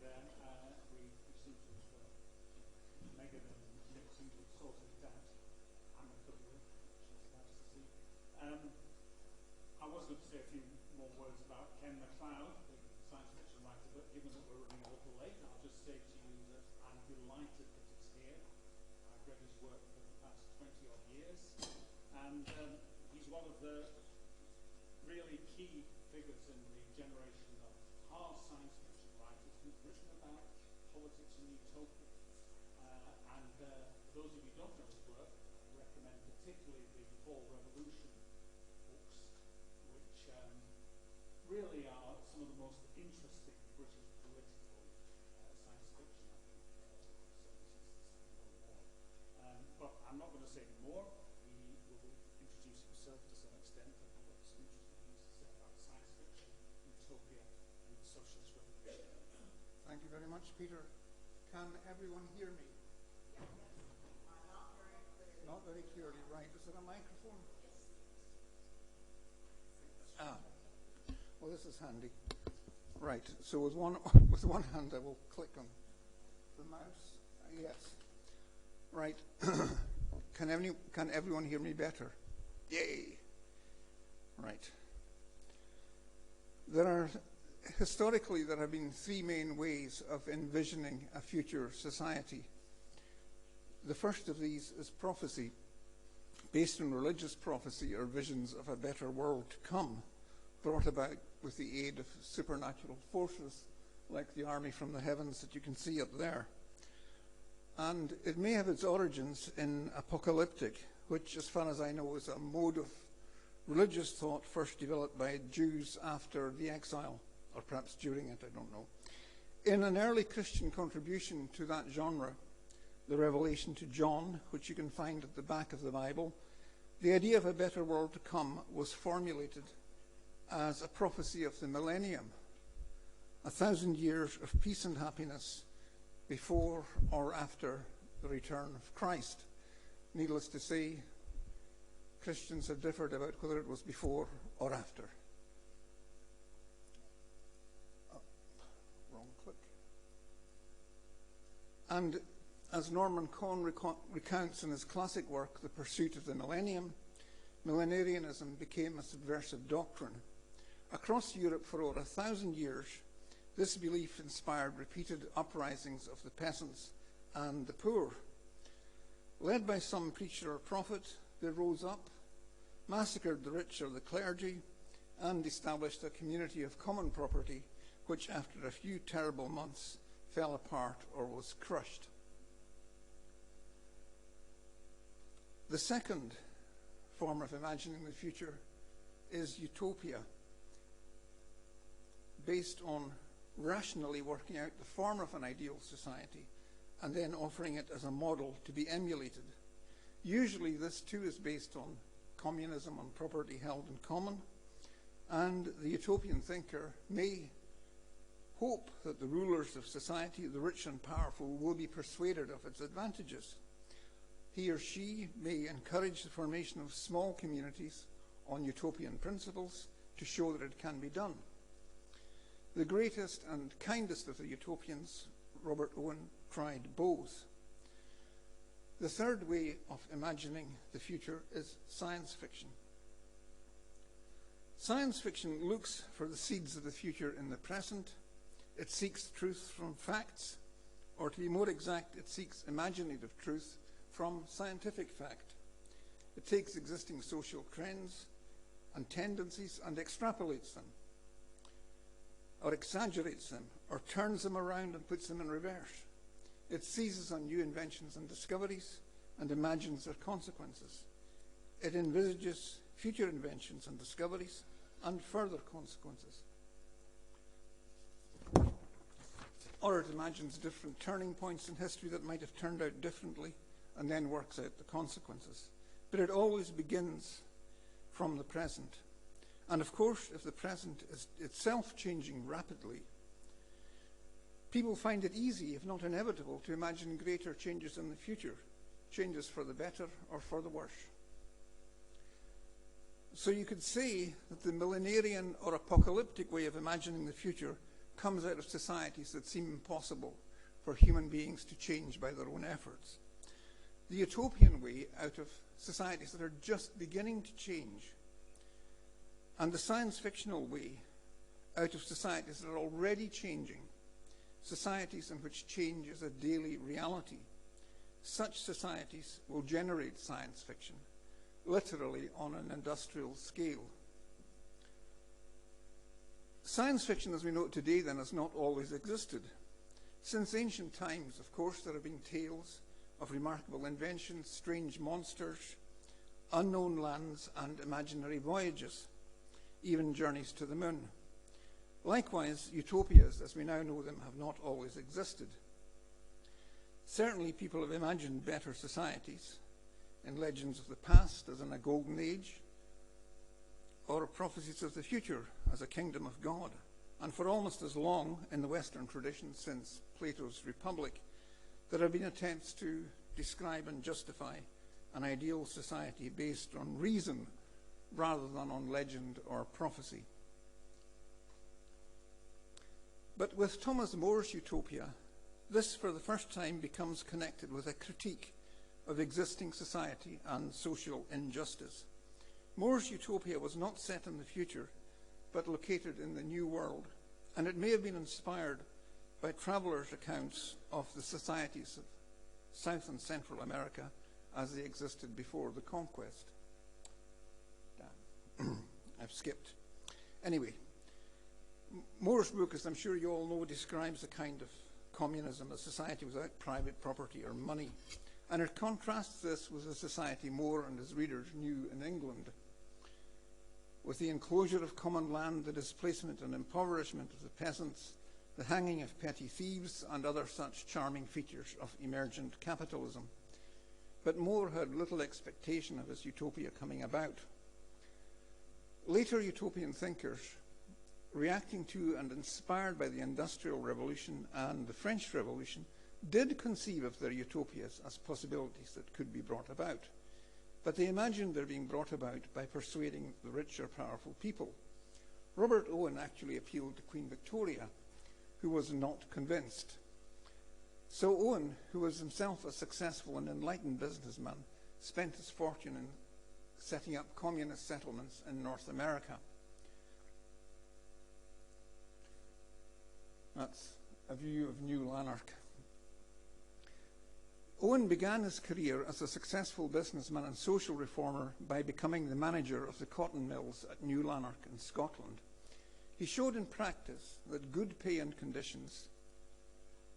there. We seem to have Megan and Nick seem to have sorted it out amicably, which is nice to see. I was going to say a few more words about Ken MacLeod, the science fiction writer, but given that we're running a little late, I'll just say to you that I'm delighted that he's here. I've read his work for the past 20-odd years, and he's one of the really key figures in the generation of hard science fiction writers who've written about politics and utopia. And for those of you who don't know his work, I recommend particularly the Revoution books, which really are some of the most interesting British political science fiction, I think, certainly since the Second World War. But I'm not going to say any more. He will introduce himself to some extent and have got some interesting things to say about science fiction, utopia, and the socialist revolution. Thank you very much, Peter. Can everyone hear me? Yes. Not very clearly. Not very clearly, right. Is there a microphone? Yes. Well, this is handy. Right. So with one hand, I will click on the mouse. Yes. Right. Can everyone hear me better? Yay. Right. Historically, there have been three main ways of envisioning a future society. The first of these is prophecy, based on religious prophecy or visions of a better world to come, brought about with the aid of supernatural forces like the army from the heavens that you can see up there. And it may have its origins in apocalyptic, which, as far as I know, is a mode of religious thought first developed by Jews after the exile, or perhaps during it, I don't know. In an early Christian contribution to that genre, the Revelation to John, which you can find at the back of the Bible, the idea of a better world to come was formulated as a prophecy of the millennium, 1,000 years of peace and happiness before or after the return of Christ. Needless to say, Christians have differed about whether it was before or after. Wrong click. And as Norman Cohn recounts in his classic work, The Pursuit of the Millennium, millenarianism became a subversive doctrine. Across Europe for over 1,000 years, this belief inspired repeated uprisings of the peasants and the poor. Led by some preacher or prophet, they rose up, massacred the rich or the clergy, and established a community of common property, which after a few terrible months fell apart or was crushed. The second form of imagining the future is utopia, based on rationally working out the form of an ideal society and then offering it as a model to be emulated. Usually this too is based on communism on property held in common, and the utopian thinker may hope that the rulers of society, the rich and powerful, will be persuaded of its advantages. He or she may encourage the formation of small communities on utopian principles to show that it can be done. The greatest and kindest of the utopians, Robert Owen, tried both. The third way of imagining the future is science fiction. Science fiction looks for the seeds of the future in the present. It seeks truth from facts, or to be more exact, it seeks imaginative truth from scientific fact. It takes existing social trends and tendencies and extrapolates them, or exaggerates them, or turns them around and puts them in reverse. It seizes on new inventions and discoveries and imagines their consequences. It envisages future inventions and discoveries and further consequences. Or it imagines different turning points in history that might have turned out differently and then works out the consequences. But it always begins from the present. And of course, if the present is itself changing rapidly, people find it easy, if not inevitable, to imagine greater changes in the future, changes for the better or for the worse. So you could say that the millenarian or apocalyptic way of imagining the future comes out of societies that seem impossible for human beings to change by their own efforts. The utopian way out of societies that are just beginning to change, and the science fictional way out of societies that are already changing, societies in which change is a daily reality. Such societies will generate science fiction, literally on an industrial scale. Science fiction as we know it today, then, has not always existed. Since ancient times, of course, there have been tales of remarkable inventions, strange monsters, unknown lands, and imaginary voyages, even journeys to the moon. Likewise, utopias, as we now know them, have not always existed. Certainly, people have imagined better societies in legends of the past as in a golden age, or prophecies of the future as a kingdom of God. And for almost as long in the Western tradition since Plato's Republic, there have been attempts to describe and justify an ideal society based on reason rather than on legend or prophecy. But with Thomas More's Utopia, this for the first time becomes connected with a critique of existing society and social injustice. More's Utopia was not set in the future, but located in the New World, and it may have been inspired by travelers' accounts of the societies of South and Central America as they existed before the conquest. I've skipped. Anyway, More's book, as I'm sure you all know, describes a kind of communism, a society without private property or money, and it contrasts this with a society More and his readers knew in England, with the enclosure of common land, the displacement and impoverishment of the peasants, the hanging of petty thieves, and other such charming features of emergent capitalism. But More had little expectation of his utopia coming about. Later utopian thinkers, reacting to and inspired by the Industrial Revolution and the French Revolution, did conceive of their utopias as possibilities that could be brought about. But they imagined their being brought about by persuading the rich or powerful people. Robert Owen actually appealed to Queen Victoria, who was not convinced. So Owen, who was himself a successful and enlightened businessman, spent his fortune in setting up communist settlements in North America. That's a view of New Lanark. Owen began his career as a successful businessman and social reformer by becoming the manager of the cotton mills at New Lanark in Scotland. He showed in practice that good pay and conditions,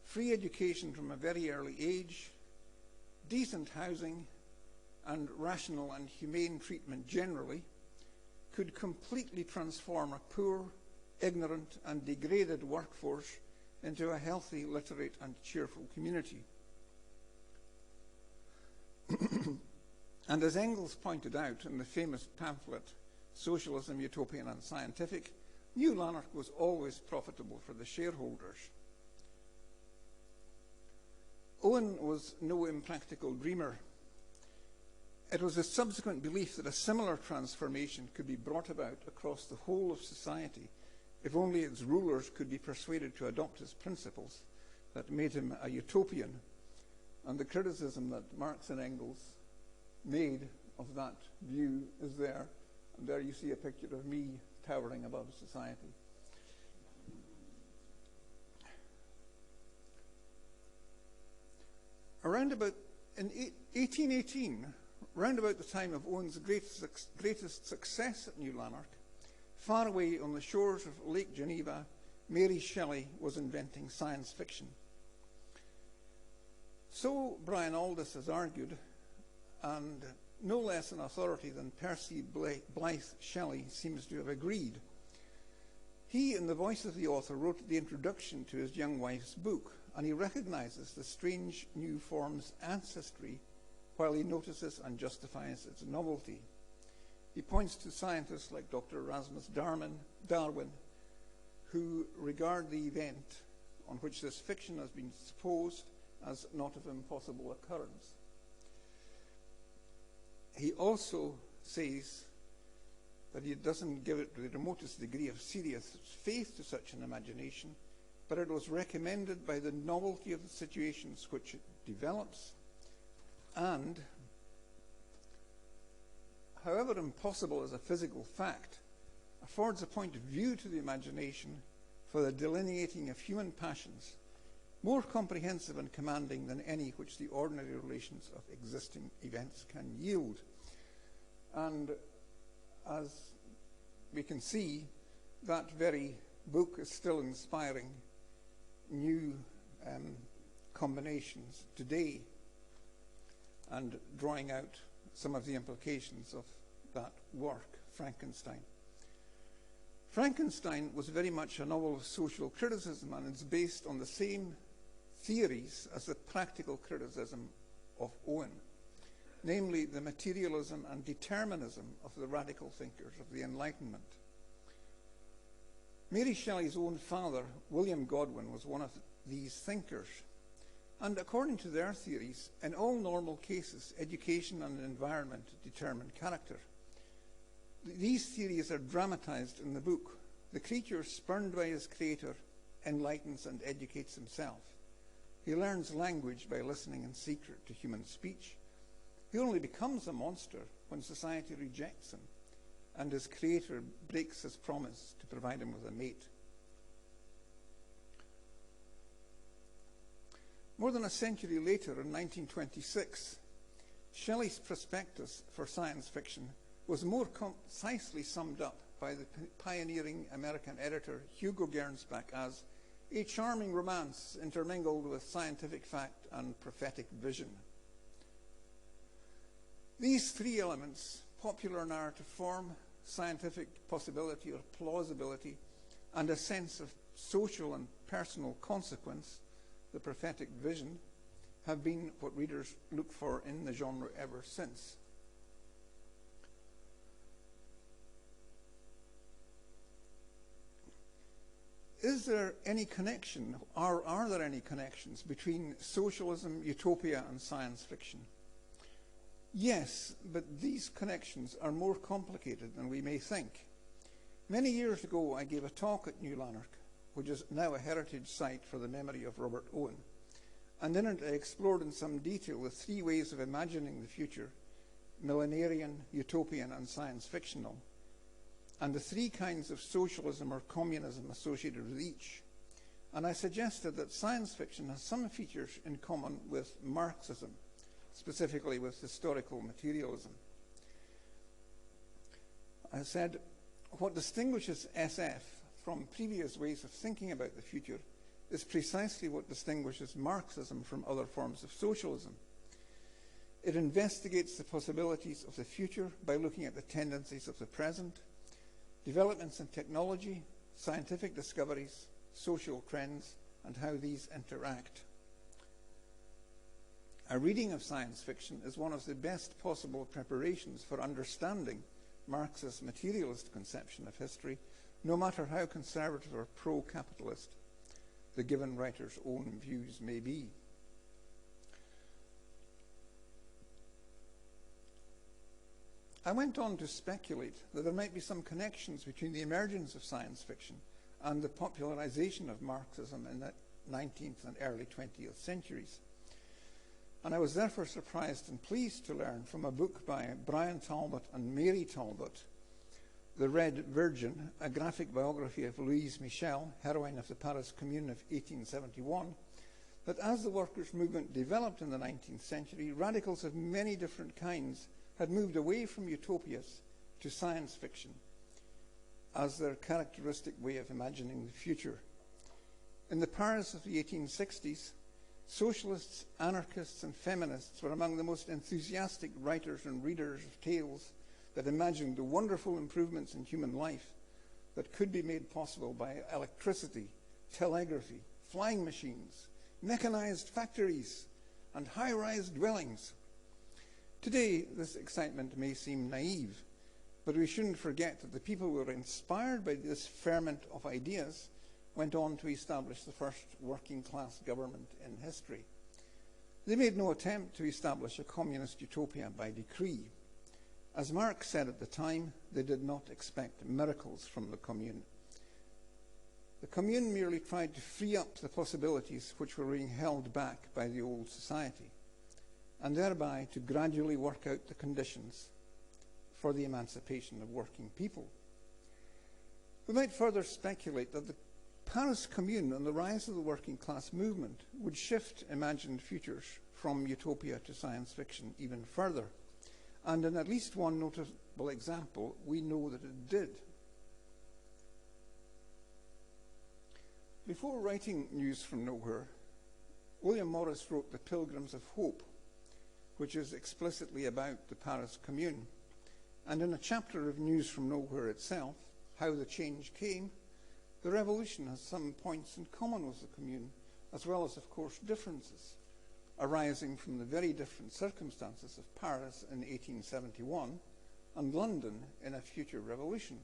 free education from a very early age, decent housing, and rational and humane treatment generally could completely transform a poor, ignorant, and degraded workforce into a healthy, literate, and cheerful community. And as Engels pointed out in the famous pamphlet, Socialism, Utopian and Scientific, New Lanark was always profitable for the shareholders. Owen was no impractical dreamer. It was his subsequent belief that a similar transformation could be brought about across the whole of society if only its rulers could be persuaded to adopt his principles that made him a utopian. And the criticism that Marx and Engels made of that view is there. And there you see a picture of me towering above society. Around about in 1818, round about the time of Owen's greatest success at New Lanark, far away on the shores of Lake Geneva, Mary Shelley was inventing science fiction. So Brian Aldiss has argued, and no less an authority than Percy Blythe Shelley seems to have agreed. He, in the voice of the author, wrote the introduction to his young wife's book, and he recognizes the strange new form's ancestry while he notices and justifies its novelty. He points to scientists like Dr. Erasmus Darwin, who regard the event on which this fiction has been supposed as not of impossible occurrence. He also says that he doesn't give it the remotest degree of serious faith to such an imagination, but it was recommended by the novelty of the situations which it develops, and, however impossible as a physical fact, affords a point of view to the imagination for the delineating of human passions, more comprehensive and commanding than any which the ordinary relations of existing events can yield. And as we can see, that very book is still inspiring new combinations today and drawing out some of the implications of that work, Frankenstein. Frankenstein was very much a novel of social criticism, and it's based on the same theories as the practical criticism of Owen, namely the materialism and determinism of the radical thinkers of the Enlightenment. Mary Shelley's own father, William Godwin, was one of these thinkers, and according to their theories, in all normal cases, education and environment determine character. These theories are dramatized in the book. The creature, spurned by his creator, enlightens and educates himself. He learns language by listening in secret to human speech. He only becomes a monster when society rejects him, and his creator breaks his promise to provide him with a mate. More than a century later, in 1926, Shelley's prospectus for science fiction was more concisely summed up by the pioneering American editor Hugo Gernsback as a charming romance intermingled with scientific fact and prophetic vision. These three elements, popular narrative form, scientific possibility or plausibility, and a sense of social and personal consequence, the prophetic vision, have been what readers look for in the genre ever since. Is there any connection, or are there any connections between socialism, utopia, and science fiction? Yes, but these connections are more complicated than we may think. Many years ago, I gave a talk at New Lanark, which is now a heritage site for the memory of Robert Owen. And in it, I explored in some detail the three ways of imagining the future: millenarian, utopian, and science fictional, and the three kinds of socialism or communism associated with each. And I suggested that science fiction has some features in common with Marxism, specifically with historical materialism. I said, what distinguishes SF from previous ways of thinking about the future is precisely what distinguishes Marxism from other forms of socialism. It investigates the possibilities of the future by looking at the tendencies of the present, developments in technology, scientific discoveries, social trends, and how these interact. A reading of science fiction is one of the best possible preparations for understanding Marx's materialist conception of history, no matter how conservative or pro-capitalist the given writer's own views may be. I went on to speculate that there might be some connections between the emergence of science fiction and the popularization of Marxism in the 19th and early 20th centuries. And I was therefore surprised and pleased to learn from a book by Brian Talbot and Mary Talbot, The Red Virgin, a graphic biography of Louise Michel, heroine of the Paris Commune of 1871, that as the workers' movement developed in the 19th century, radicals of many different kinds had moved away from utopias to science fiction as their characteristic way of imagining the future. In the Paris of the 1860s, socialists, anarchists, and feminists were among the most enthusiastic writers and readers of tales that imagined the wonderful improvements in human life that could be made possible by electricity, telegraphy, flying machines, mechanized factories, and high-rise dwellings. Today, this excitement may seem naive, but we shouldn't forget that the people who were inspired by this ferment of ideas went on to establish the first working-class government in history. They made no attempt to establish a communist utopia by decree. As Marx said at the time, they did not expect miracles from the Commune. The Commune merely tried to free up the possibilities which were being held back by the old society, and thereby to gradually work out the conditions for the emancipation of working people. We might further speculate that the Paris Commune and the rise of the working class movement would shift imagined futures from utopia to science fiction even further. And in at least one notable example, we know that it did. Before writing News from Nowhere, William Morris wrote The Pilgrims of Hope, which is explicitly about the Paris Commune. And in a chapter of News from Nowhere itself, How the Change Came, the revolution has some points in common with the Commune, as well as, of course, differences arising from the very different circumstances of Paris in 1871 and London in a future revolution.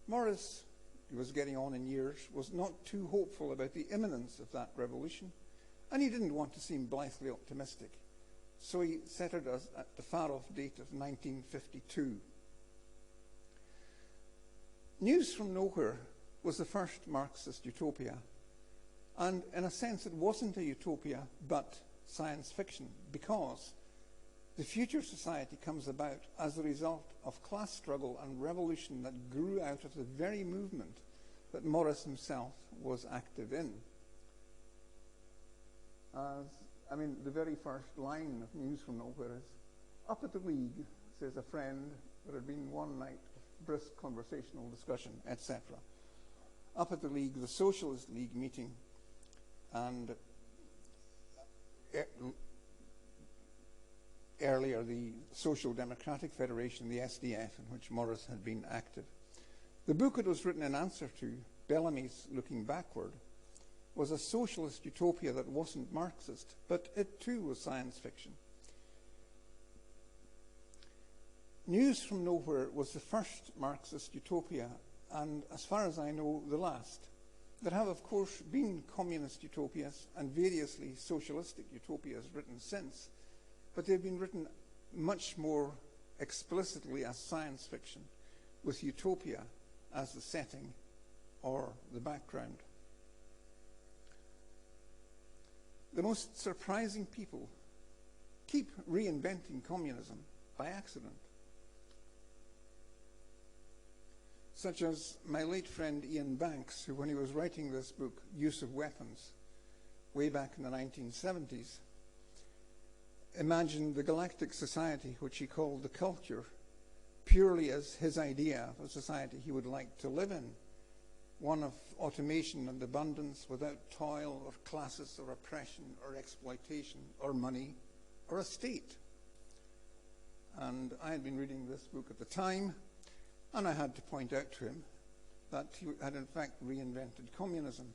Morris, who was getting on in years, was not too hopeful about the imminence of that revolution, and he didn't want to seem blithely optimistic. So he set it at the far-off date of 1952. News from Nowhere was the first Marxist utopia, and in a sense it wasn't a utopia but science fiction, because the future society comes about as a result of class struggle and revolution that grew out of the very movement that Morris himself was active in. The very first line of News from Nowhere is, "Up at the League," says a friend, there had been one night of brisk conversational discussion, etc. Up at the League, the Socialist League meeting, and earlier the Social Democratic Federation, the SDF, in which Morris had been active. The book it was written in answer to, Bellamy's Looking Backward, was a socialist utopia that wasn't Marxist, but it too was science fiction. News from Nowhere was the first Marxist utopia, and as far as I know, the last. There have, of course, been communist utopias and variously socialistic utopias written since, but they've been written much more explicitly as science fiction, with utopia as the setting or the background. The most surprising people keep reinventing communism by accident, such as my late friend Ian Banks, who, when he was writing this book, Use of Weapons, way back in the 1970s, imagined the galactic society, which he called the culture, purely as his idea of a society he would like to live in, one of automation and abundance without toil or classes or oppression or exploitation or money or a state. And I had been reading this book at the time, and I had to point out to him that he had in fact reinvented communism.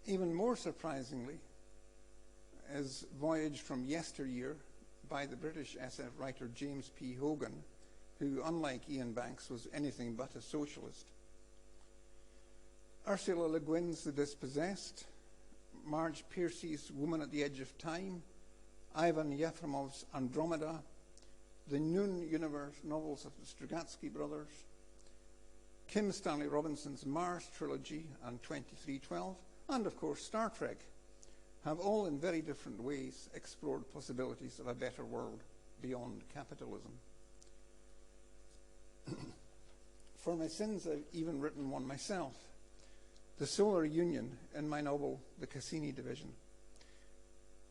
Even more surprisingly, is Voyage from Yesteryear by the British SF writer James P. Hogan, who, unlike Ian Banks, was anything but a socialist. Ursula Le Guin's The Dispossessed, Marge Piercy's Woman at the Edge of Time, Ivan Yefremov's Andromeda, the Noon Universe novels of the Strugatsky brothers, Kim Stanley Robinson's Mars trilogy and 2312, and of course Star Trek, have all in very different ways explored possibilities of a better world beyond capitalism. For my sins, I've even written one myself, The Solar Union, in my novel, The Cassini Division.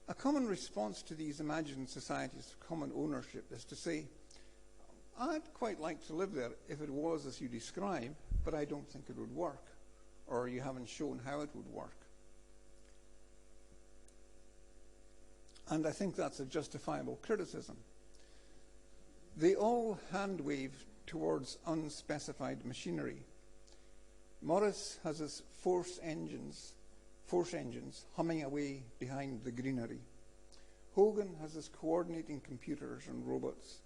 A common response to these imagined societies of common ownership is to say, I'd quite like to live there if it was as you describe, but I don't think it would work, or you haven't shown how it would work. And I think that's a justifiable criticism. They all hand-wave towards unspecified machinery. Morris has his force engines humming away behind the greenery. Hogan has his coordinating computers and robots.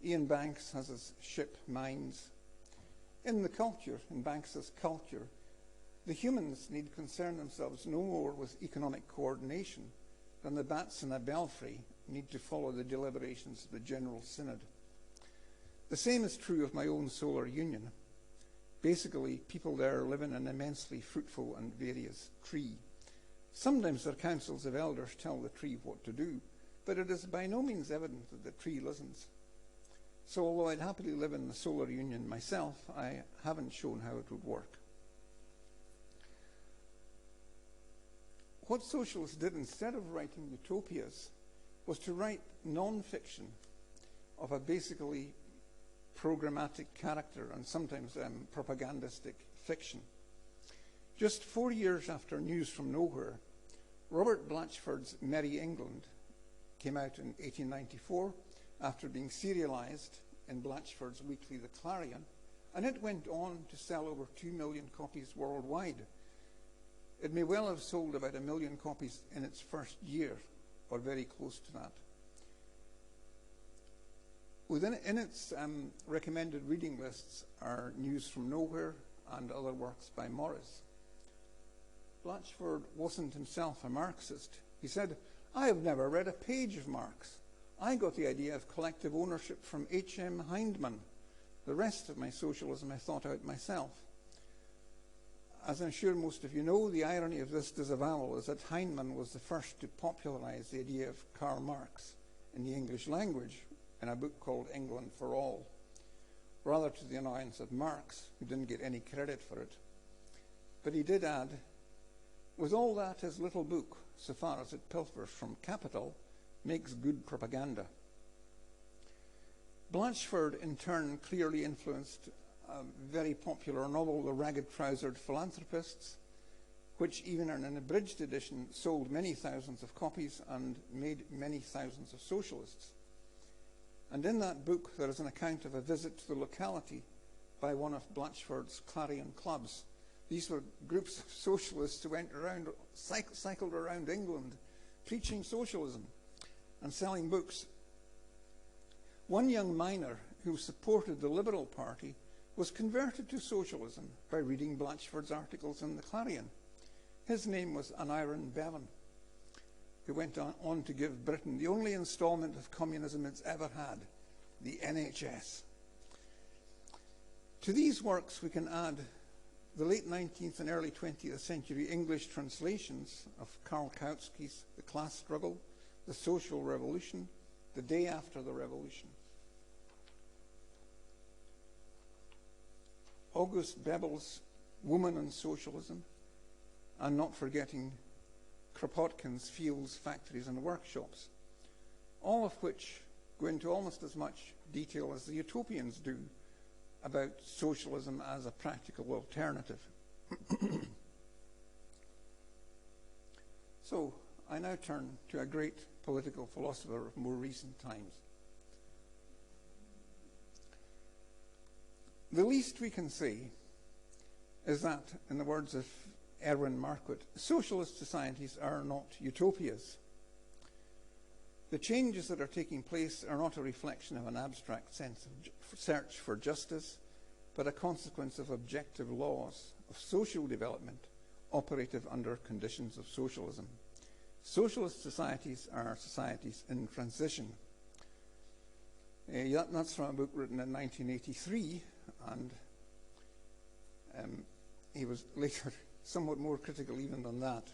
Ian Banks has his ship mines. In the culture, in Banks's culture, the humans need concern themselves no more with economic coordination than the bats in a belfry need to follow the deliberations of the General Synod. The same is true of my own Solar Union. Basically, people there live in an immensely fruitful and various tree. Sometimes their councils of elders tell the tree what to do, but it is by no means evident that the tree listens. So although I'd happily live in the solar union myself, I haven't shown how it would work. What socialists did instead of writing utopias was to write non-fiction of a basically programmatic character and sometimes propagandistic fiction. Just 4 years after News from Nowhere, Robert Blatchford's Merry England came out in 1894 after being serialized in Blatchford's weekly The Clarion, and it went on to sell over 2 million copies worldwide. It may well have sold about 1 million copies in its first year, or very close to that. In its recommended reading lists are News from Nowhere and other works by Morris. Blatchford wasn't himself a Marxist. He said, "I have never read a page of Marx. I got the idea of collective ownership from H.M. Hyndman. The rest of my socialism I thought out myself." As I'm sure most of you know, the irony of this disavowal is that Hyndman was the first to popularize the idea of Karl Marx in the English language in a book called England for All, rather to the annoyance of Marx, who didn't get any credit for it. But he did add, "With all that, his little book, so far as it pilfers from capital, makes good propaganda." Blatchford, in turn, clearly influenced a very popular novel, The Ragged-Trousered Philanthropists, which even in an abridged edition sold many thousands of copies and made many thousands of socialists. And in that book there is an account of a visit to the locality by one of Blatchford's Clarion clubs. These were groups of socialists who went around, cycled around England, preaching socialism and selling books. One young miner who supported the Liberal Party was converted to socialism by reading Blatchford's articles in the Clarion. His name was Aneurin Bevan, who went on to give Britain the only installment of communism it's ever had, the NHS. To these works we can add the late 19th and early 20th century English translations of Karl Kautsky's The Class Struggle, The Social Revolution, The Day After the Revolution. August Bebel's Woman and Socialism, and not forgetting Kropotkin's Fields, Factories and Workshops, all of which go into almost as much detail as the utopians do about socialism as a practical alternative. So I now turn to a great political philosopher of more recent times. The least we can say is that, in the words of Erwin Marquardt, socialist societies are not utopias. The changes that are taking place are not a reflection of an abstract sense of search for justice, but a consequence of objective laws of social development operative under conditions of socialism. Socialist societies are societies in transition. That's from a book written in 1983, and he was later somewhat more critical even than that.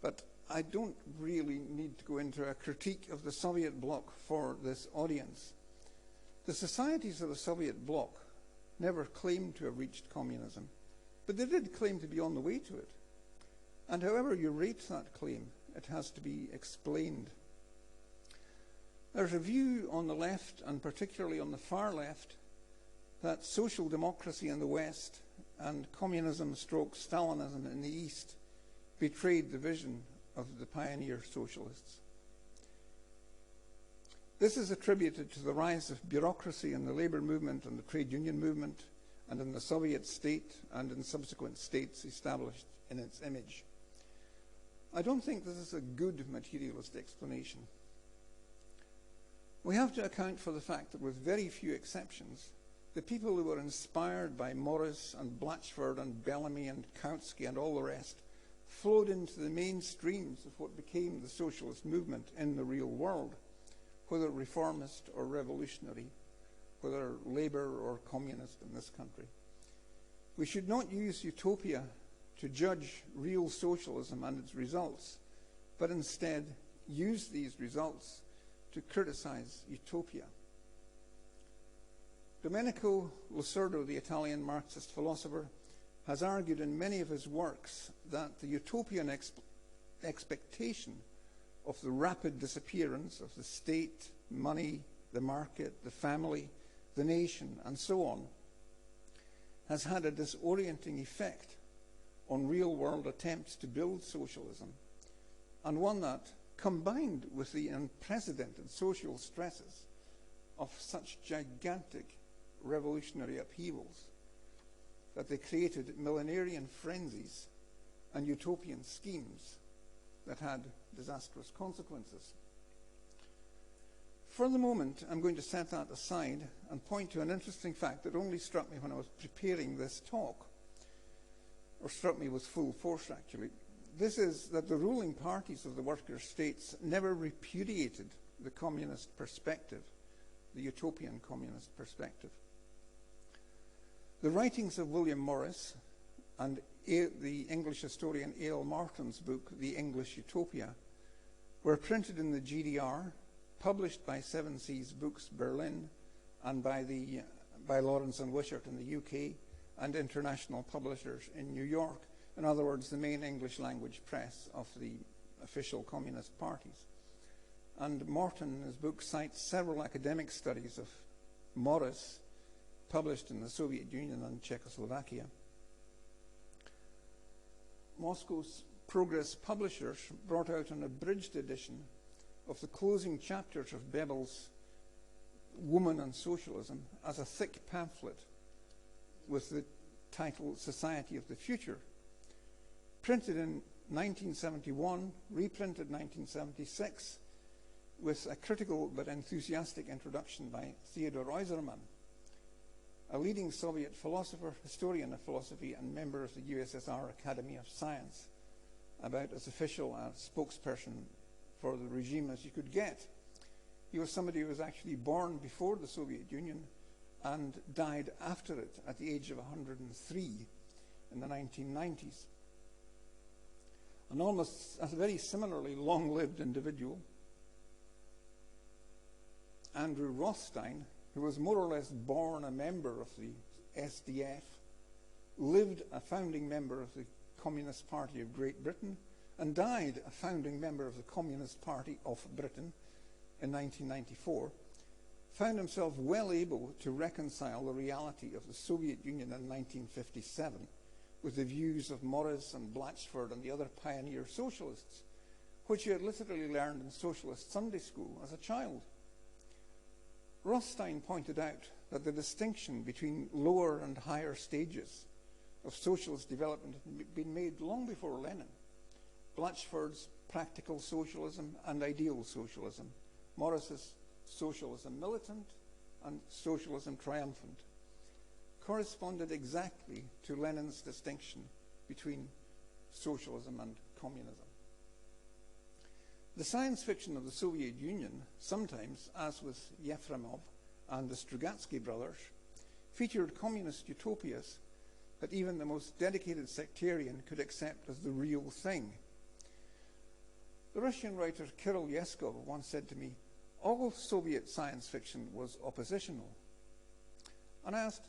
But I don't really need to go into a critique of the Soviet bloc for this audience. The societies of the Soviet bloc never claimed to have reached communism, but they did claim to be on the way to it. And however you rate that claim, it has to be explained. There's a view on the left, and particularly on the far left, that social democracy in the West and communism/Stalinism in the East betrayed the vision of the pioneer socialists. This is attributed to the rise of bureaucracy in the labor movement and the trade union movement, and in the Soviet state and in subsequent states established in its image. I don't think this is a good materialist explanation. We have to account for the fact that, with very few exceptions, the people who were inspired by Morris and Blatchford and Bellamy and Kautsky and all the rest flowed into the mainstreams of what became the socialist movement in the real world, whether reformist or revolutionary whether Labour or Communist in this country. We should not use Utopia to judge real socialism and its results, but instead use these results to criticize Utopia. Domenico Losurdo, the Italian Marxist philosopher, has argued in many of his works that the utopian expectation of the rapid disappearance of the state, money, the market, the family, the nation, and so on, has had a disorienting effect on real-world attempts to build socialism, and one that, combined with the unprecedented social stresses of such gigantic revolutionary upheavals, that they created millenarian frenzies and utopian schemes that had disastrous consequences. For the moment, I'm going to set that aside and point to an interesting fact that only struck me when I was preparing this talk, or struck me with full force actually. This is that the ruling parties of the worker states never repudiated the communist perspective, the utopian communist perspective. The writings of William Morris and the English historian A.L. Martin's book, The English Utopia, were printed in the GDR, published by Seven Seas Books Berlin and by Lawrence and Wishart in the UK, and international publishers in New York. In other words, the main English language press of the official communist parties. And Morton in his book cites several academic studies of Morris published in the Soviet Union and Czechoslovakia. Moscow's Progress publishers brought out an abridged edition of the closing chapters of Bebel's Woman and Socialism as a thick pamphlet with the title Society of the Future, printed in 1971, reprinted 1976, with a critical but enthusiastic introduction by Theodor Eusermann, a leading Soviet philosopher, historian of philosophy, and member of the USSR Academy of Science, about as official a spokesperson for the regime as you could get. He was somebody who was actually born before the Soviet Union and died after it at the age of 103 in the 1990s. A very similarly long-lived individual, Andrew Rothstein, who was more or less born a member of the SDF, lived a founding member of the Communist Party of Great Britain, and died a founding member of the Communist Party of Britain in 1994, found himself well able to reconcile the reality of the Soviet Union in 1957 with the views of Morris and Blatchford and the other pioneer socialists, which he had literally learned in socialist Sunday school as a child. Rothstein pointed out that the distinction between lower and higher stages of socialist development had been made long before Lenin. Blatchford's practical socialism and ideal socialism, Morris's socialism militant and socialism triumphant, corresponded exactly to Lenin's distinction between socialism and communism. The science fiction of the Soviet Union sometimes, as with Yefremov and the Strugatsky brothers, featured communist utopias that even the most dedicated sectarian could accept as the real thing. The Russian writer Kirill Yeskov once said to me, all Soviet science fiction was oppositional. And I asked,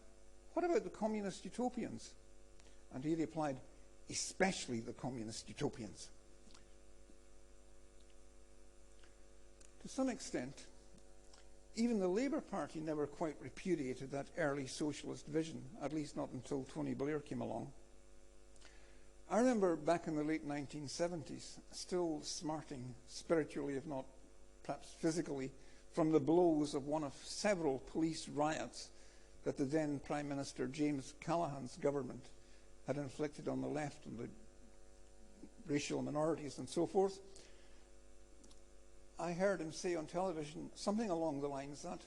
what about the communist utopians? And he replied, especially the communist utopians. To some extent, even the Labour Party never quite repudiated that early socialist vision, at least not until Tony Blair came along. I remember back in the late 1970s, still smarting spiritually, if not perhaps physically, from the blows of one of several police riots that the then Prime Minister James Callaghan's government had inflicted on the left and the racial minorities and so forth. I heard him say on television something along the lines that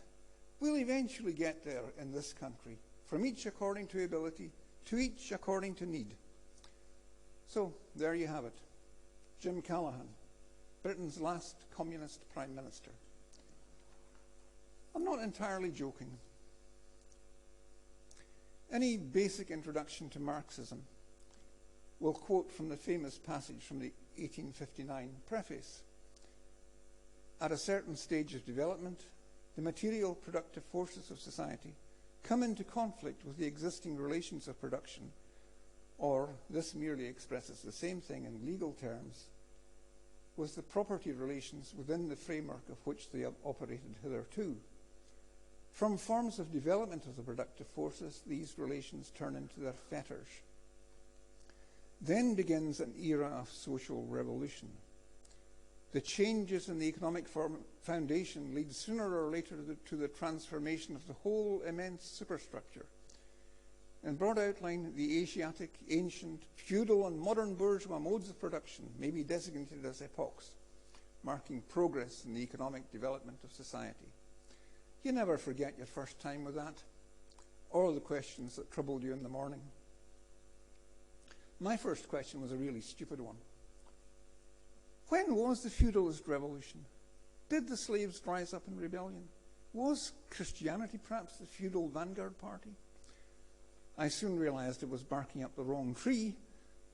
we'll eventually get there in this country, from each according to ability, to each according to need. So there you have it, Jim Callaghan, Britain's last communist Prime Minister. I'm not entirely joking. Any basic introduction to Marxism will quote from the famous passage from the 1859 preface. At a certain stage of development, the material productive forces of society come into conflict with the existing relations of production, or this merely expresses the same thing in legal terms, with the property relations within the framework of which they have operated hitherto. From forms of development of the productive forces, these relations turn into their fetters. Then begins an era of social revolution. The changes in the economic foundation lead sooner or later to the transformation of the whole immense superstructure. In broad outline, the Asiatic, ancient, feudal and modern bourgeois modes of production may be designated as epochs, marking progress in the economic development of society. You never forget your first time with that, or the questions that troubled you in the morning. My first question was a really stupid one. When was the feudalist revolution? Did the slaves rise up in rebellion? Was Christianity perhaps the feudal vanguard party? I soon realized it was barking up the wrong tree,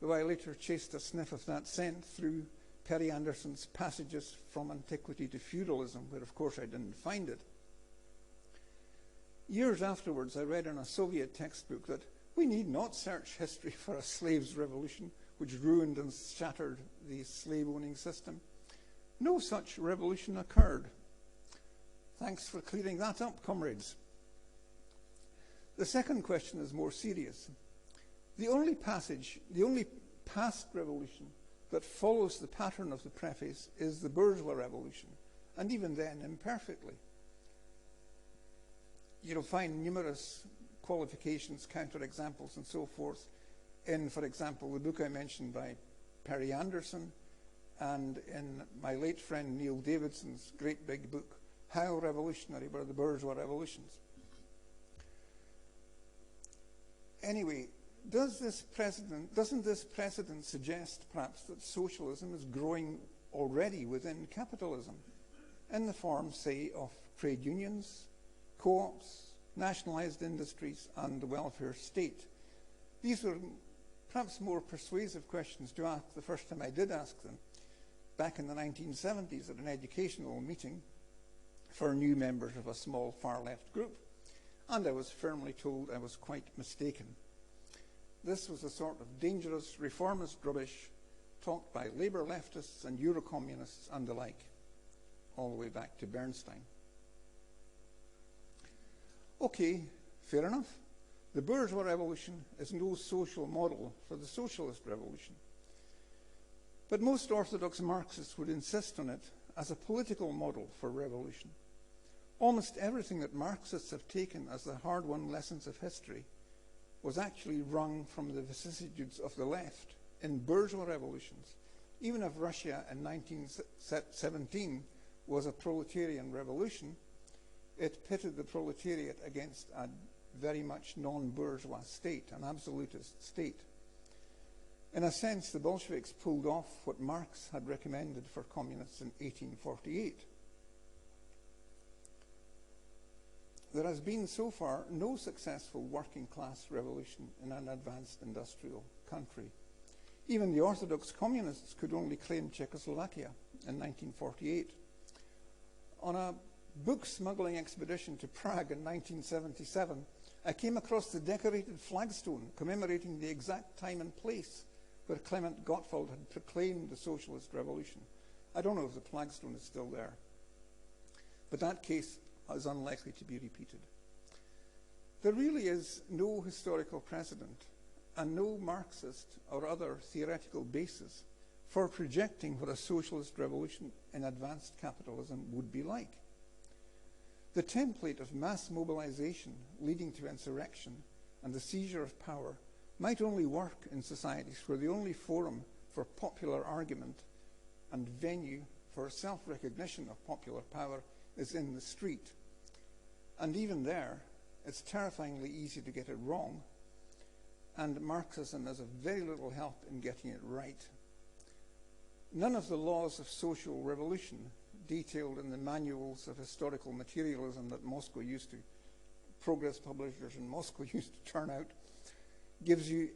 though I later chased a sniff of that scent through Perry Anderson's Passages from Antiquity to Feudalism, where of course I didn't find it. Years afterwards, I read in a Soviet textbook that we need not search history for a slaves' revolution which ruined and shattered the slave-owning system. No such revolution occurred. Thanks for clearing that up, comrades. The second question is more serious. The only past revolution that follows the pattern of the preface is the bourgeois revolution, and even then imperfectly. You'll find numerous qualifications, counterexamples, and so forth in, for example, the book I mentioned by Perry Anderson, and in my late friend Neil Davidson's great big book, How Revolutionary Were the Bourgeois Revolutions? Anyway, doesn't this precedent suggest perhaps that socialism is growing already within capitalism in the form, say, of trade unions, co-ops, nationalized industries, and the welfare state? These were perhaps more persuasive questions to ask the first time I did ask them, back in the 1970s at an educational meeting for new members of a small far-left group, and I was firmly told I was quite mistaken. This was a sort of dangerous reformist rubbish talked by Labour leftists and Eurocommunists and the like, all the way back to Bernstein. Okay, fair enough. The bourgeois revolution is no social model for the socialist revolution. But most orthodox Marxists would insist on it as a political model for revolution. Almost everything that Marxists have taken as the hard-won lessons of history was actually wrung from the vicissitudes of the left in bourgeois revolutions. Even if Russia in 1917 was a proletarian revolution, it pitted the proletariat against a very much non-bourgeois state, an absolutist state. In a sense, the Bolsheviks pulled off what Marx had recommended for communists in 1848. There has been so far no successful working class revolution in an advanced industrial country. Even the orthodox communists could only claim Czechoslovakia in 1948. On a book smuggling expedition to Prague in 1977, I came across the decorated flagstone commemorating the exact time and place where Clement Gottwald had proclaimed the socialist revolution. I don't know if the flagstone is still there, but that case is unlikely to be repeated. There really is no historical precedent and no Marxist or other theoretical basis for projecting what a socialist revolution in advanced capitalism would be like. The template of mass mobilization leading to insurrection and the seizure of power might only work in societies where the only forum for popular argument and venue for self-recognition of popular power is in the street. And even there, it's terrifyingly easy to get it wrong, and Marxism is of very little help in getting it right. None of the laws of social revolution detailed in the manuals of historical materialism that Moscow used to progress publishers in Moscow used to turn out, gives you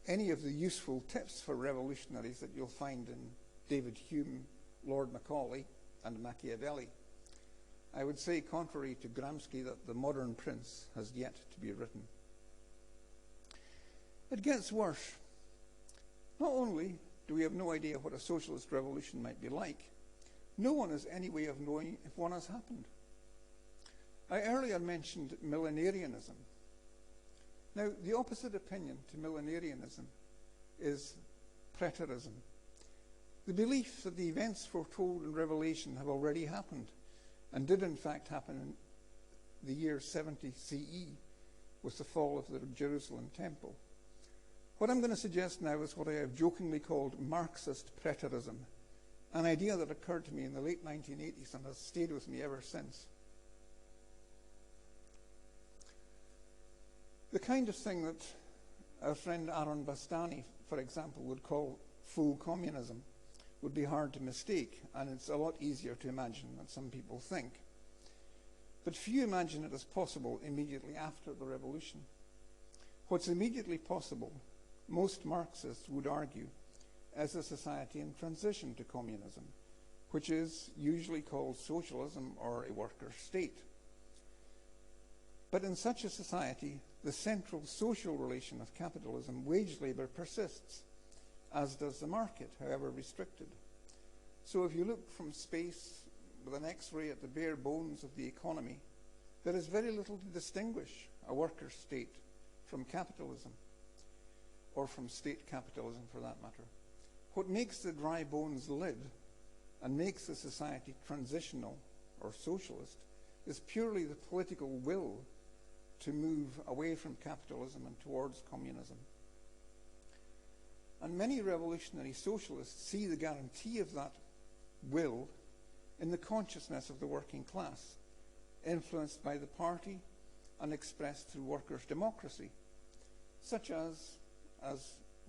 any of the useful tips for revolutionaries that you'll find in David Hume, Lord Macaulay, and Machiavelli. I would say, contrary to Gramsci, that the modern prince has yet to be written. It gets worse. Not only do we have no idea what a socialist revolution might be like, no one has any way of knowing if one has happened. I earlier mentioned millenarianism. Now, the opposite opinion to millenarianism is preterism. The belief that the events foretold in Revelation have already happened, and did in fact happen in the year 70 CE with the fall of the Jerusalem temple. What I'm going to suggest now is what I have jokingly called Marxist preterism, an idea that occurred to me in the late 1980s and has stayed with me ever since. The kind of thing that our friend Aaron Bastani, for example, would call full communism would be hard to mistake, and it's a lot easier to imagine than some people think. But few imagine it as possible immediately after the revolution. What's immediately possible, most Marxists would argue, as a society in transition to communism, which is usually called socialism or a worker state. But in such a society, the central social relation of capitalism, wage labour, persists, as does the market, however restricted. So if you look from space with an X-ray at the bare bones of the economy, there is very little to distinguish a worker state from capitalism, or from state capitalism for that matter. What makes the dry bones live and makes the society transitional or socialist is purely the political will to move away from capitalism and towards communism. And many revolutionary socialists see the guarantee of that will in the consciousness of the working class, influenced by the party and expressed through workers' democracy, such as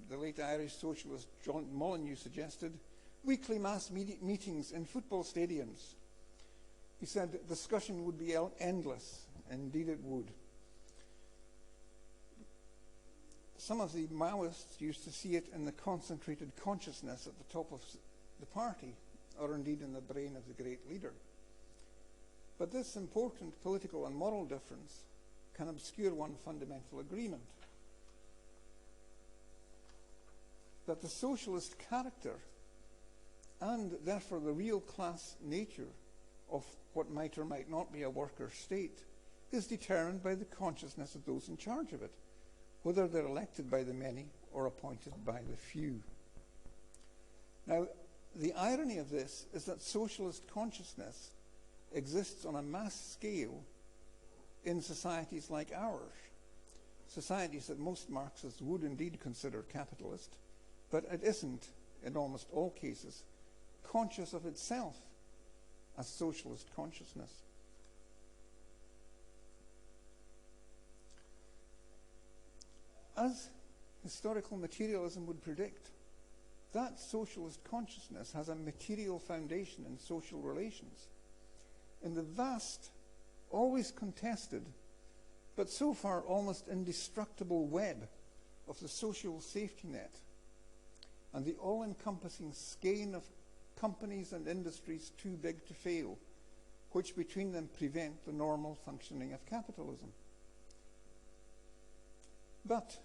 the late Irish socialist John Molyneux suggested, weekly mass meetings in football stadiums. He said discussion would be endless. Indeed it would. Some of the Maoists used to see it in the concentrated consciousness at the top of the party, or indeed in the brain of the great leader. But this important political and moral difference can obscure one fundamental agreement: that the socialist character, and therefore the real class nature of what might or might not be a worker state, is determined by the consciousness of those in charge of it, whether they're elected by the many or appointed by the few. Now, the irony of this is that socialist consciousness exists on a mass scale in societies like ours, societies that most Marxists would indeed consider capitalist, but it isn't, in almost all cases, conscious of itself as socialist consciousness. As historical materialism would predict, that socialist consciousness has a material foundation in social relations, in the vast, always contested, but so far almost indestructible web of the social safety net, and the all-encompassing skein of companies and industries too big to fail, which between them prevent the normal functioning of capitalism. But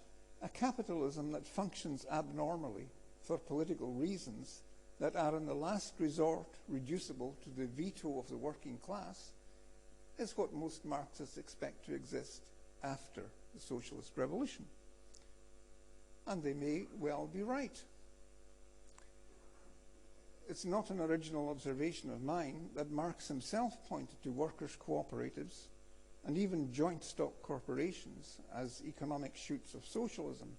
a capitalism that functions abnormally for political reasons that are in the last resort reducible to the veto of the working class is what most Marxists expect to exist after the socialist revolution. And they may well be right. It's not an original observation of mine that Marx himself pointed to workers' cooperatives and even joint stock corporations as economic shoots of socialism,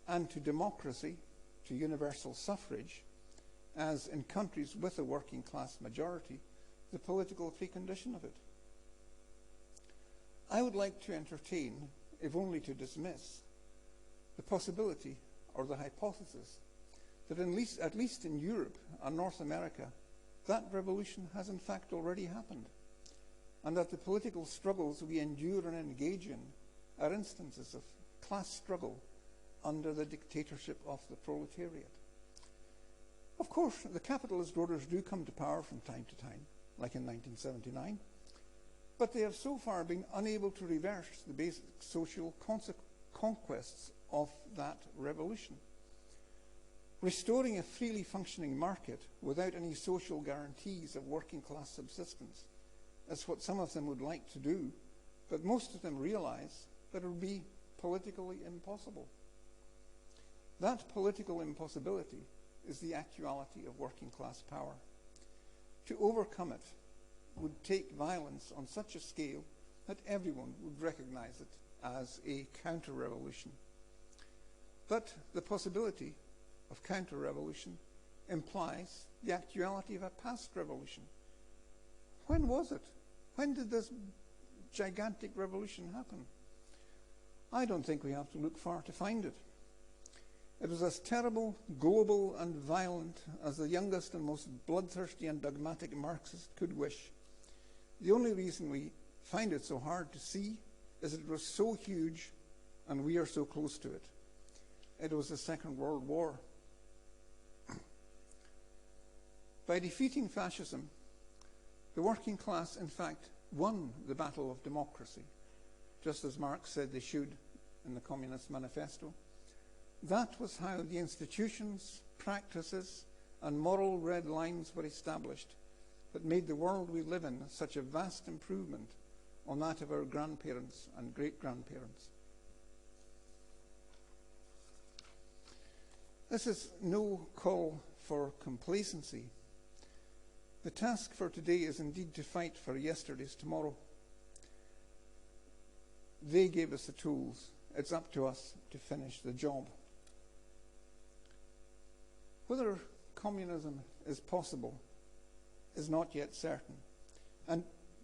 and to democracy, to universal suffrage, as in countries with a working class majority, the political precondition of it. I would like to entertain, if only to dismiss, the possibility or the hypothesis that at least in Europe and North America, that revolution has in fact already happened. and that the political struggles we endure and engage in are instances of class struggle under the dictatorship of the proletariat. Of course, the capitalist orders do come to power from time to time, like in 1979, but they have so far been unable to reverse the basic social conquests of that revolution. Restoring a freely functioning market without any social guarantees of working class subsistence is what some of them would like to do, but most of them realize that it would be politically impossible. That political impossibility is the actuality of working class power. To overcome it would take violence on such a scale that everyone would recognize it as a counter-revolution. But the possibility of counter-revolution implies the actuality of a past revolution. When was it? When did this gigantic revolution happen? I don't think we have to look far to find it. It was as terrible, global, and violent as the youngest and most bloodthirsty and dogmatic Marxist could wish. The only reason we find it so hard to see is that it was so huge and we are so close to it. It was the Second World War. By defeating fascism, the working class, in fact, won the battle of democracy, just as Marx said they should in the Communist Manifesto. That was how the institutions, practices, and moral red lines were established that made the world we live in such a vast improvement on that of our grandparents and great-grandparents. This is no call for complacency. The task for today is indeed to fight for yesterday's tomorrow. They gave us the tools. It's up to us to finish the job. Whether communism is possible is not yet certain.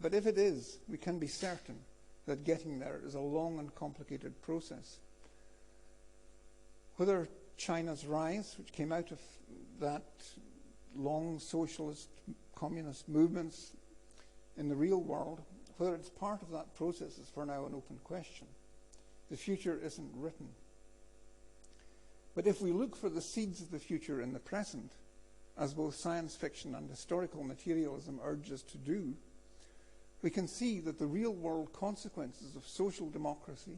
But if it is, we can be certain that getting there is a long and complicated process. Whether China's rise, which came out of that long socialist communist movements in the real world, whether it's part of that process is for now an open question. The future isn't written. But if we look for the seeds of the future in the present, as both science fiction and historical materialism urge us to do, we can see that the real world consequences of social democracy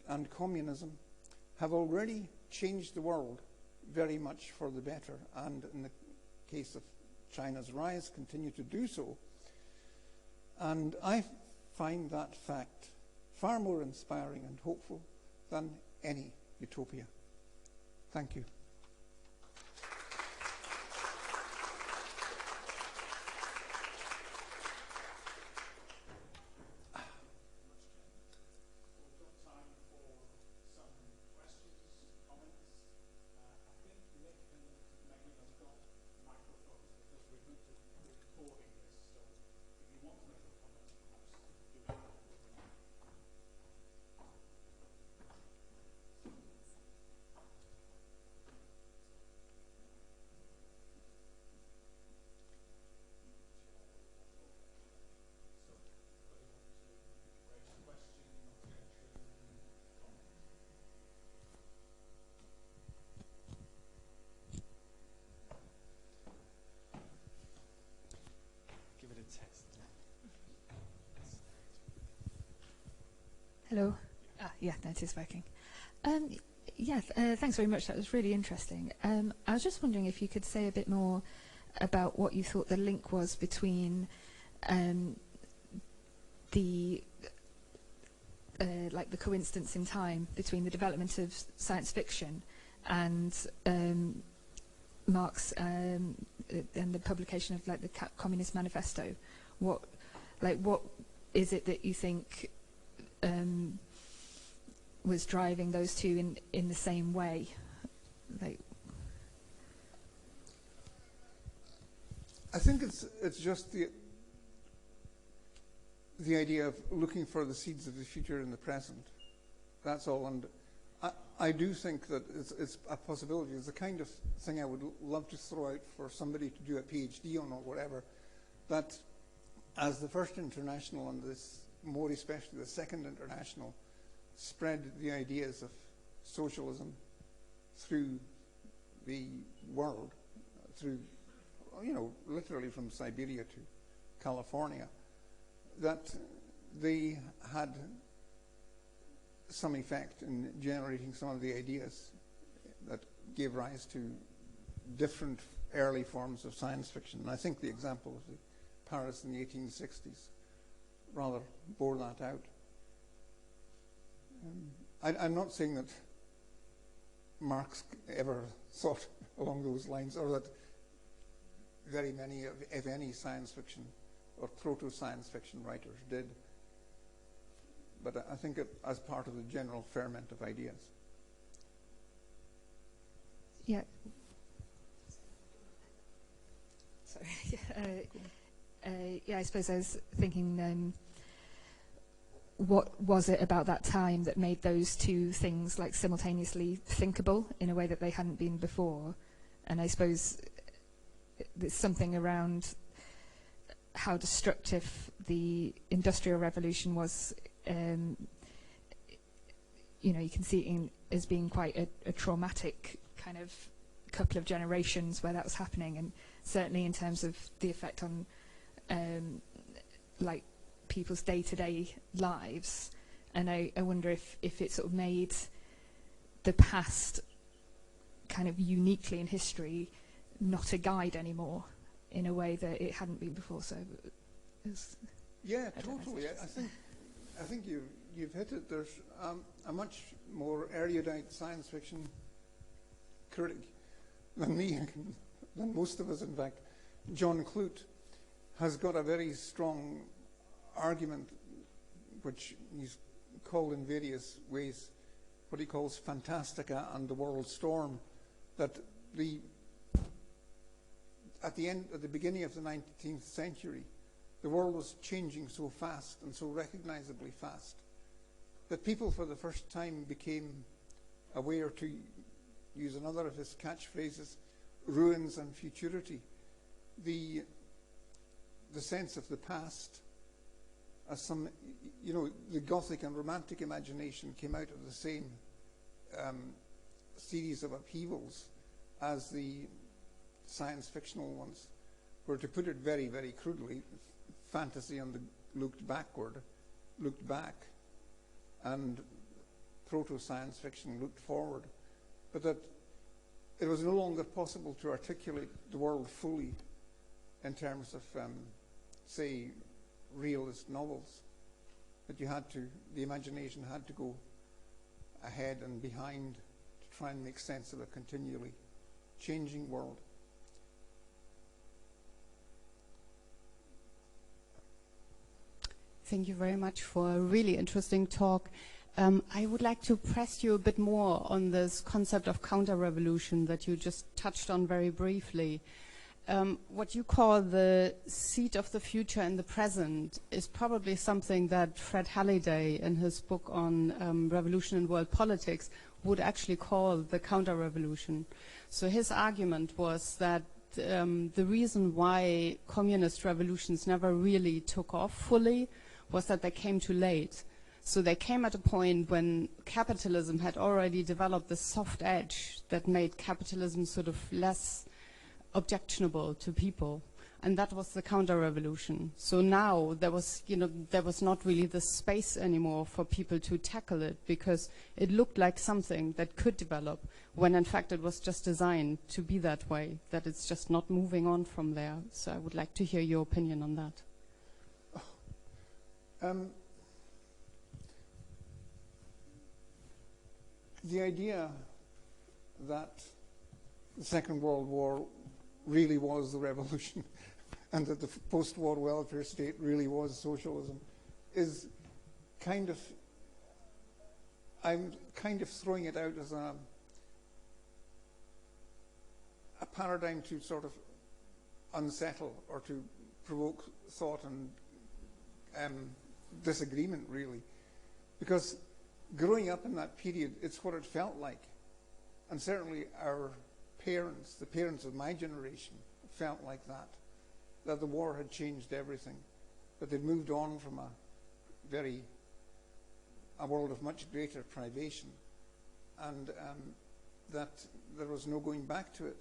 and communism have already changed the world very much for the better, and in the case of China's rise, continue to do so. And I find that fact far more inspiring and hopeful than any utopia. Thank you. Hello. Yeah, that is working. Thanks very much. That was really interesting. I was just wondering if you could say a bit more about what you thought the link was between the coincidence in time between the development of science fiction and Marx and the publication of the Communist Manifesto. What is it that you think was driving those two in the same way? I think it's just the idea of looking for the seeds of the future in the present. That's all. And I do think that it's a possibility. It's the kind of thing I would love to throw out for somebody to do a PhD on or whatever, that as the First International and this, more especially the Second International, spread the ideas of socialism through the world, through, you know, literally from Siberia to California, that they had some effect in generating some of the ideas that gave rise to different early forms of science fiction. And I think the example of the Paris in the 1860s rather bore that out. I'm not saying that Marx ever thought along those lines, or that very many, if any, science fiction or proto-science fiction writers did. But I think it as part of the general ferment of ideas. Yeah. Sorry. Yeah, I suppose I was thinking, what was it about that time that made those two things like simultaneously thinkable in a way that they hadn't been before? And I suppose there's something around how destructive the Industrial Revolution was. You know, you can see it as being quite a traumatic kind of couple of generations where that was happening, and certainly in terms of the effect on like people's day-to-day lives. And I wonder if it sort of made the past kind of uniquely in history not a guide anymore in a way that it hadn't been before. So yeah, totally. I think you've hit it. There's a much more erudite science fiction critic than me, than most of us, in fact. John Clute has got a very strong argument, which he's called in various ways what he calls Fantastica and the World Storm, that at the beginning of the 19th century, the world was changing so fast and so recognizably fast that people for the first time became aware, to use another of his catchphrases, ruins and futurity. The sense of the past as some, you know, the Gothic and Romantic imagination came out of the same series of upheavals as the science fictional ones, where, to put it very, very crudely, fantasy looked back, and proto-science fiction looked forward. But that it was no longer possible to articulate the world fully in terms of, say, realist novels. That the imagination had to go ahead and behind to try and make sense of a continually changing world. Thank you very much for a really interesting talk. I would like to press you a bit more on this concept of counter-revolution that you just touched on very briefly. What you call the seed of the future in the present is probably something that Fred Halliday, in his book on revolution in world politics, would actually call the counter-revolution. So his argument was that the reason why communist revolutions never really took off fully was that they came too late. So they came at a point when capitalism had already developed this soft edge that made capitalism sort of less objectionable to people. And that was the counter-revolution. So now there was not really the space anymore for people to tackle it, because it looked like something that could develop, when in fact it was just designed to be that way, that it's just not moving on from there. So I would like to hear your opinion on that. The idea that the Second World War really was the revolution and that the post-war welfare state really was socialism is I'm kind of throwing it out as a paradigm to sort of unsettle or to provoke thought and disagreement, really, because growing up in that period, it's what it felt like. And certainly our parents, the parents of my generation, felt like that the war had changed everything. but they'd moved on from a world of much greater privation, and that there was no going back to it.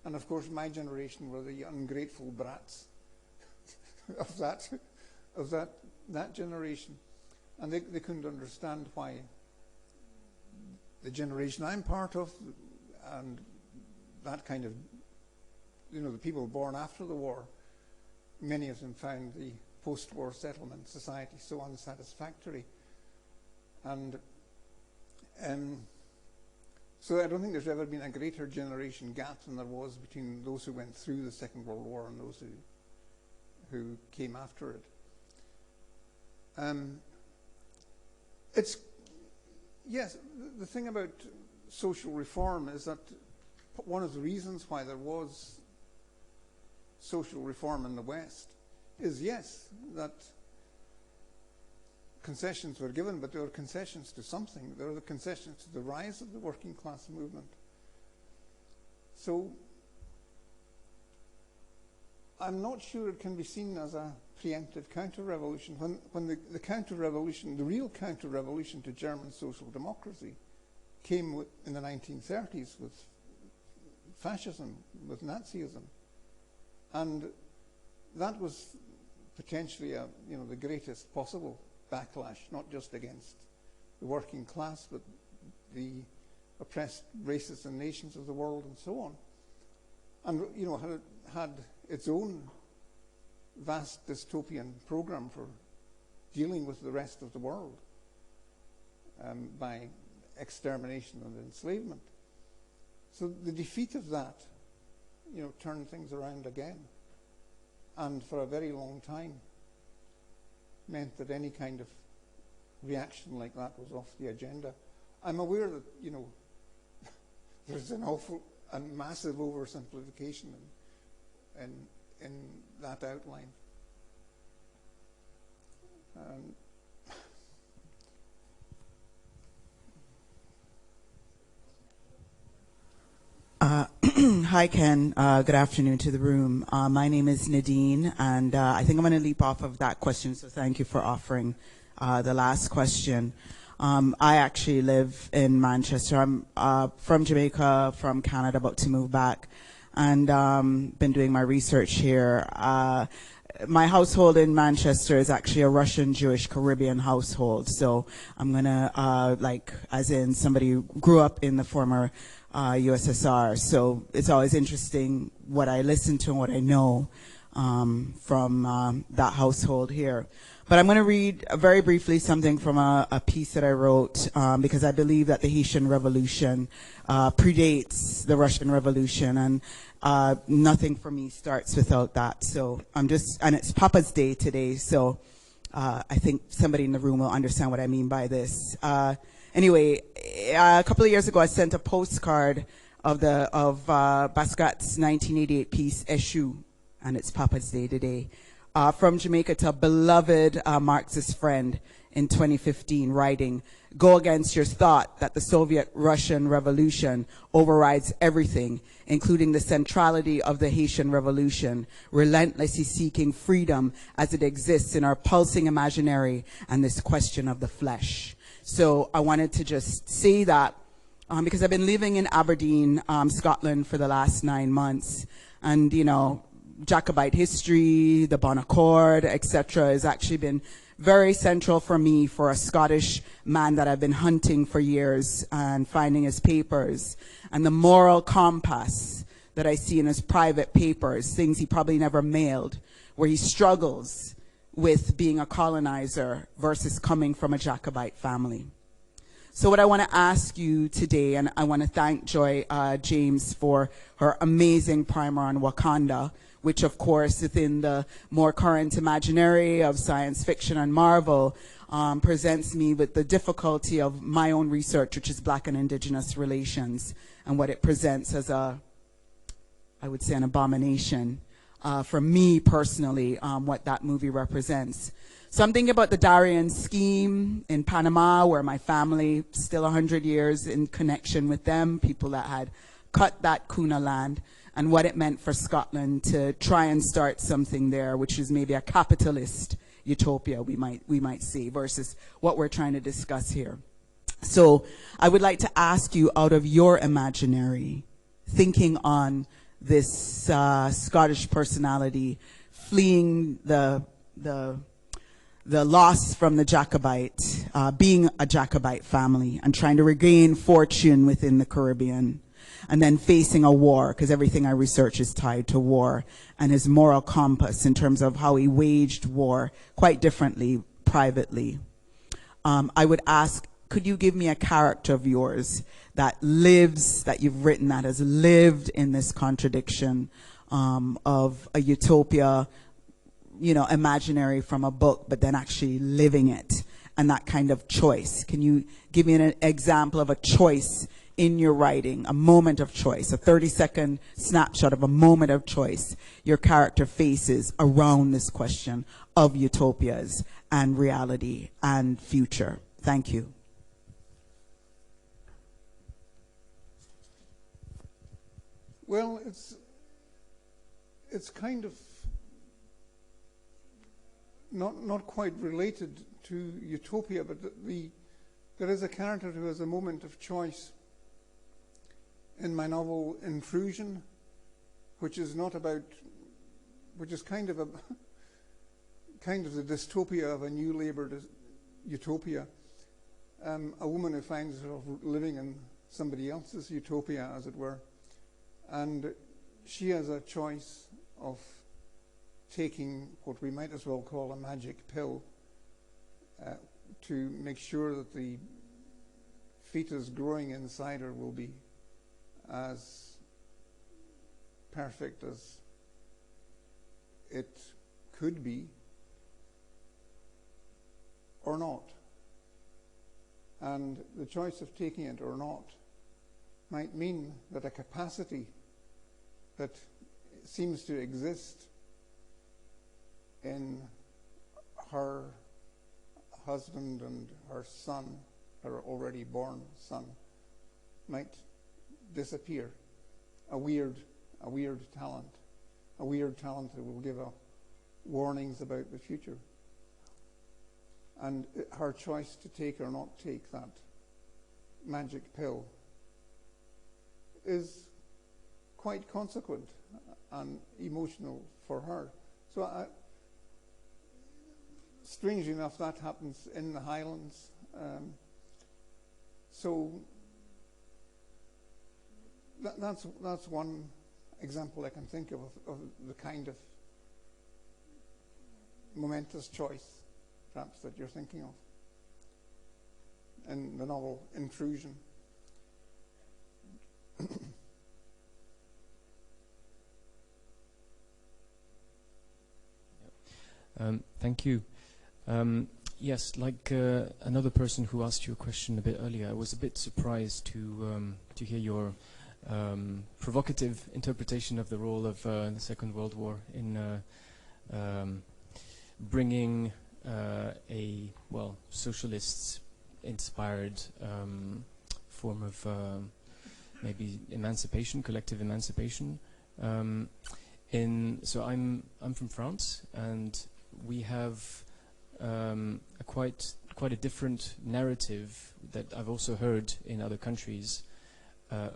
And of course, my generation were the ungrateful brats of that generation, and they couldn't understand why the generation I'm part of, and that kind of, the people born after the war, many of them found the post-war settlement society so unsatisfactory. And so I don't think there's ever been a greater generation gap than there was between those who went through the Second World War and those who came after it. Yes, the thing about social reform is that one of the reasons why there was social reform in the West is, yes, that concessions were given, but they were concessions to something. They were the concessions to the rise of the working class movement. So I'm not sure it can be seen as a preemptive counter-revolution. When the counter-revolution, the real counter-revolution to German social democracy came in the 1930s with fascism, with Nazism. And that was potentially the greatest possible backlash, not just against the working class, but the oppressed races and nations of the world and so on. And had its own vast dystopian program for dealing with the rest of the world by extermination and enslavement. So the defeat of that, turned things around again, and for a very long time meant that any kind of reaction like that was off the agenda. I'm aware that there's an awful and massive oversimplification in that outline. Hi, Ken. Good afternoon to the room. My name is Nadine, and I think I'm going to leap off of that question, so thank you for offering the last question. I actually live in Manchester. I'm from Jamaica, from Canada, about to move back, and been doing my research here. My household in Manchester is actually a Russian Jewish Caribbean household, so I'm going to, as in somebody who grew up in the former USSR. So it's always interesting what I listen to and what I know from that household here. But I'm going to read very briefly something from a piece that I wrote because I believe that the Haitian Revolution predates the Russian Revolution, and nothing for me starts without that. So and it's Papa's Day today, so I think somebody in the room will understand what I mean by this. Anyway, a couple of years ago, I sent a postcard of Basquiat's 1988 piece, Eshu, and it's Papa's Day today, from Jamaica to a beloved Marxist friend in 2015, writing, "Go against your thought that the Soviet-Russian Revolution overrides everything, including the centrality of the Haitian Revolution, relentlessly seeking freedom as it exists in our pulsing imaginary and this question of the flesh." So I wanted to just say that because I've been living in Aberdeen, Scotland for the last 9 months. And, Jacobite history, the Bon Accord, etc. has actually been very central for me, for a Scottish man that I've been hunting for years and finding his papers. And the moral compass that I see in his private papers, things he probably never mailed, where he struggles with being a colonizer versus coming from a Jacobite family. So what I want to ask you today, and I want to thank Joy James for her amazing primer on Wakanda, which of course within the more current imaginary of science fiction and Marvel presents me with the difficulty of my own research, which is Black and Indigenous relations, and what it presents as I would say an abomination. For me personally, what that movie represents. So I'm thinking about the Darien scheme in Panama, where my family, still 100 years in connection with them, people that had cut that Kuna land, and what it meant for Scotland to try and start something there, which is maybe a capitalist utopia, we might say, versus what we're trying to discuss here. So I would like to ask you, out of your imaginary, thinking on this Scottish personality fleeing the loss from the Jacobite, being a Jacobite family and trying to regain fortune within the Caribbean, and then facing a war, because everything I research is tied to war, and his moral compass in terms of how he waged war quite differently privately. I would ask, could you give me a character of yours that lives, that you've written, that has lived in this contradiction of a utopia, you know, imaginary from a book, but then actually living it, and that kind of choice? Can you give me an example of a choice in your writing, a moment of choice, a 30-second snapshot of a moment of choice your character faces around this question of utopias and reality and future? Thank you. Well, it's kind of not quite related to utopia, but there is a character who has a moment of choice in my novel Intrusion, which is kind of the dystopia of a new Labour utopia. A woman who finds herself living in somebody else's utopia, as it were, and she has a choice of taking what we might as well call a magic pill to make sure that the fetus growing inside her will be as perfect as it could be, or not. And the choice of taking it or not might mean that a capacity that seems to exist in her husband and her son, her already born son, might disappear. A weird talent that will give warnings about the future. And her choice to take or not take that magic pill is quite consequent and emotional for her. So strangely enough, that happens in the Highlands. So that's one example I can think of the kind of momentous choice, perhaps, that you're thinking of in the novel Intrusion. Thank you. Yes, like another person who asked you a question a bit earlier, I was a bit surprised to hear your provocative interpretation of the role of the Second World War in bringing a socialist-inspired form of maybe emancipation, collective emancipation. So I'm from France, and we have quite a different narrative that I've also heard in other countries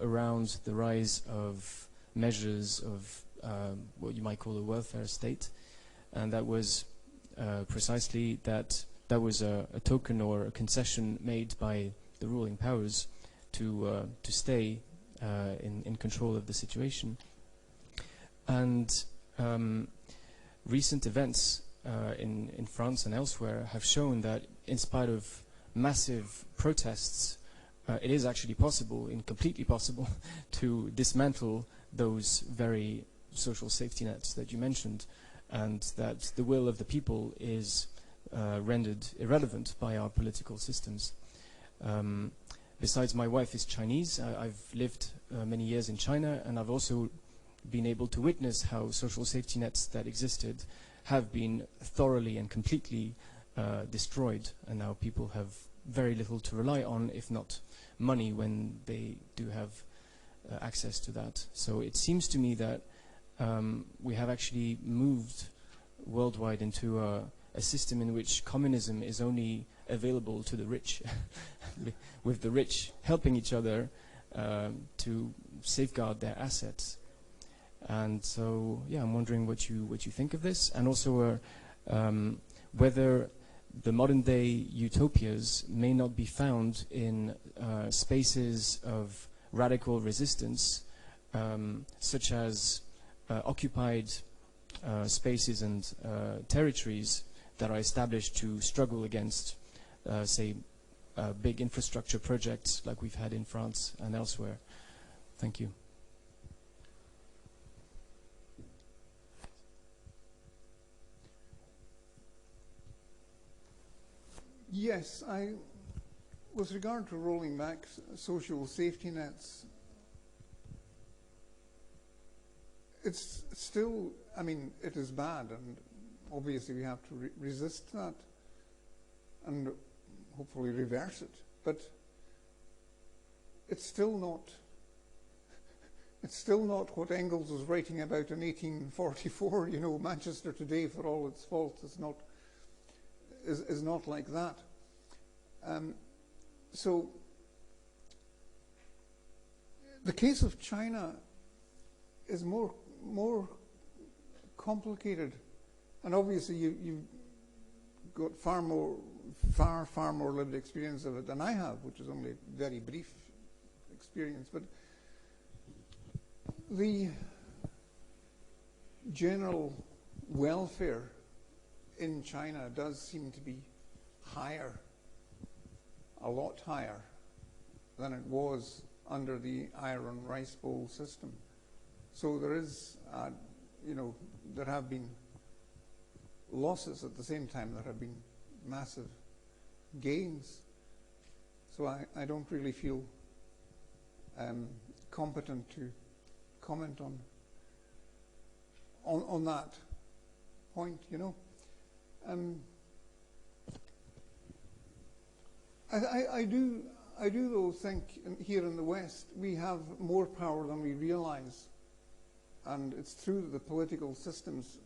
around the rise of measures of what you might call a welfare state, and that was precisely that was a token or a concession made by the ruling powers to stay in control of the situation. And recent events in France and elsewhere have shown that in spite of massive protests, it is actually possible, completely possible, to dismantle those very social safety nets that you mentioned, and that the will of the people is rendered irrelevant by our political systems. Besides, my wife is Chinese. I've lived many years in China, and I've also been able to witness how social safety nets that existed have been thoroughly and completely destroyed, and now people have very little to rely on, if not money, when they do have access to that. So it seems to me that we have actually moved worldwide into a system in which communism is only available to the rich, with the rich helping each other to safeguard their assets. And so, yeah, I'm wondering what you think of this, and also whether the modern day utopias may not be found in spaces of radical resistance, such as occupied spaces and territories that are established to struggle against, say, big infrastructure projects like we've had in France and elsewhere. Thank you. Yes, with regard to rolling back social safety nets, it's still, I mean, it is bad, and obviously we have to resist that and hopefully reverse it. But it's still not what Engels was writing about in 1844. You know, Manchester today, for all its faults, is not like that. So the case of China is more complicated, and obviously you've got far more lived experience of it than I have, which is only a very brief experience. But the general welfare in China does seem to be higher, a lot higher than it was under the iron rice bowl system. So there is, there have been losses at the same time. There have been massive gains. So I don't really feel competent to comment on that point, you know. I do though think here in the West we have more power than we realize, and it's through the political systems.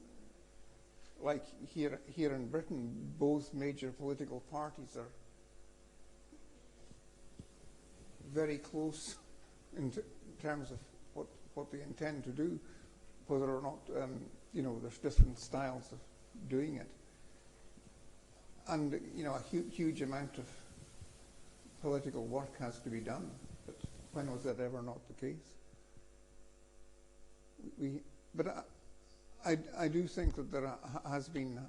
Like here in Britain, both major political parties are very close in terms of what they intend to do, whether or not there's different styles of doing it. And a huge amount of political work has to be done. But when was that ever not the case? But I do think that there has been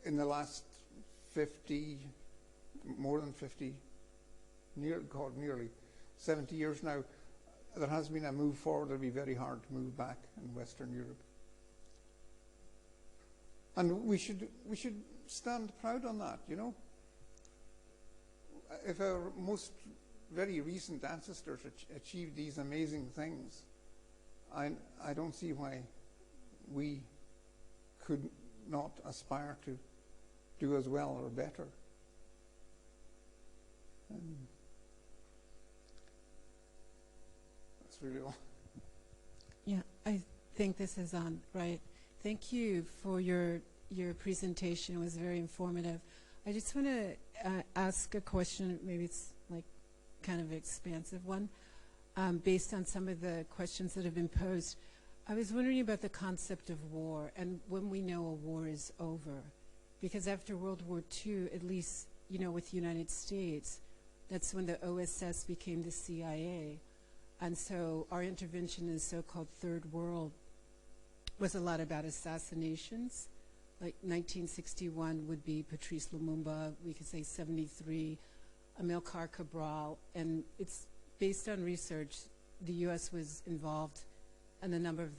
in the last 50, more than 50, nearly 70 years now, there has been a move forward. It'll be very hard to move back in Western Europe. And we should stand proud on that, you know. If our most very recent ancestors achieved these amazing things, I don't see why we could not aspire to do as well or better. That's really all. Yeah, I think this is on, right? Thank you for your presentation. It was very informative. I just want to ask a question, maybe it's like kind of an expansive one, based on some of the questions that have been posed. I was wondering about the concept of war and when we know a war is over. Because after World War II, at least, with the United States, that's when the OSS became the CIA. And so our intervention in the so-called Third World was a lot about assassinations. Like 1961 would be Patrice Lumumba, we could say 73, Amilcar Cabral, and it's based on research. The U.S. was involved in a number of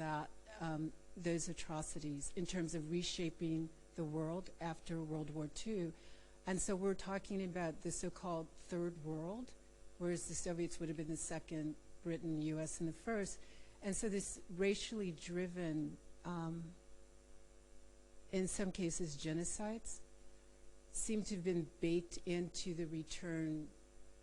those atrocities in terms of reshaping the world after World War II. And so we're talking about the so-called Third World, whereas the Soviets would have been the second, Britain, U.S. in the first. And so this racially driven, in some cases genocides, seem to have been baked into the return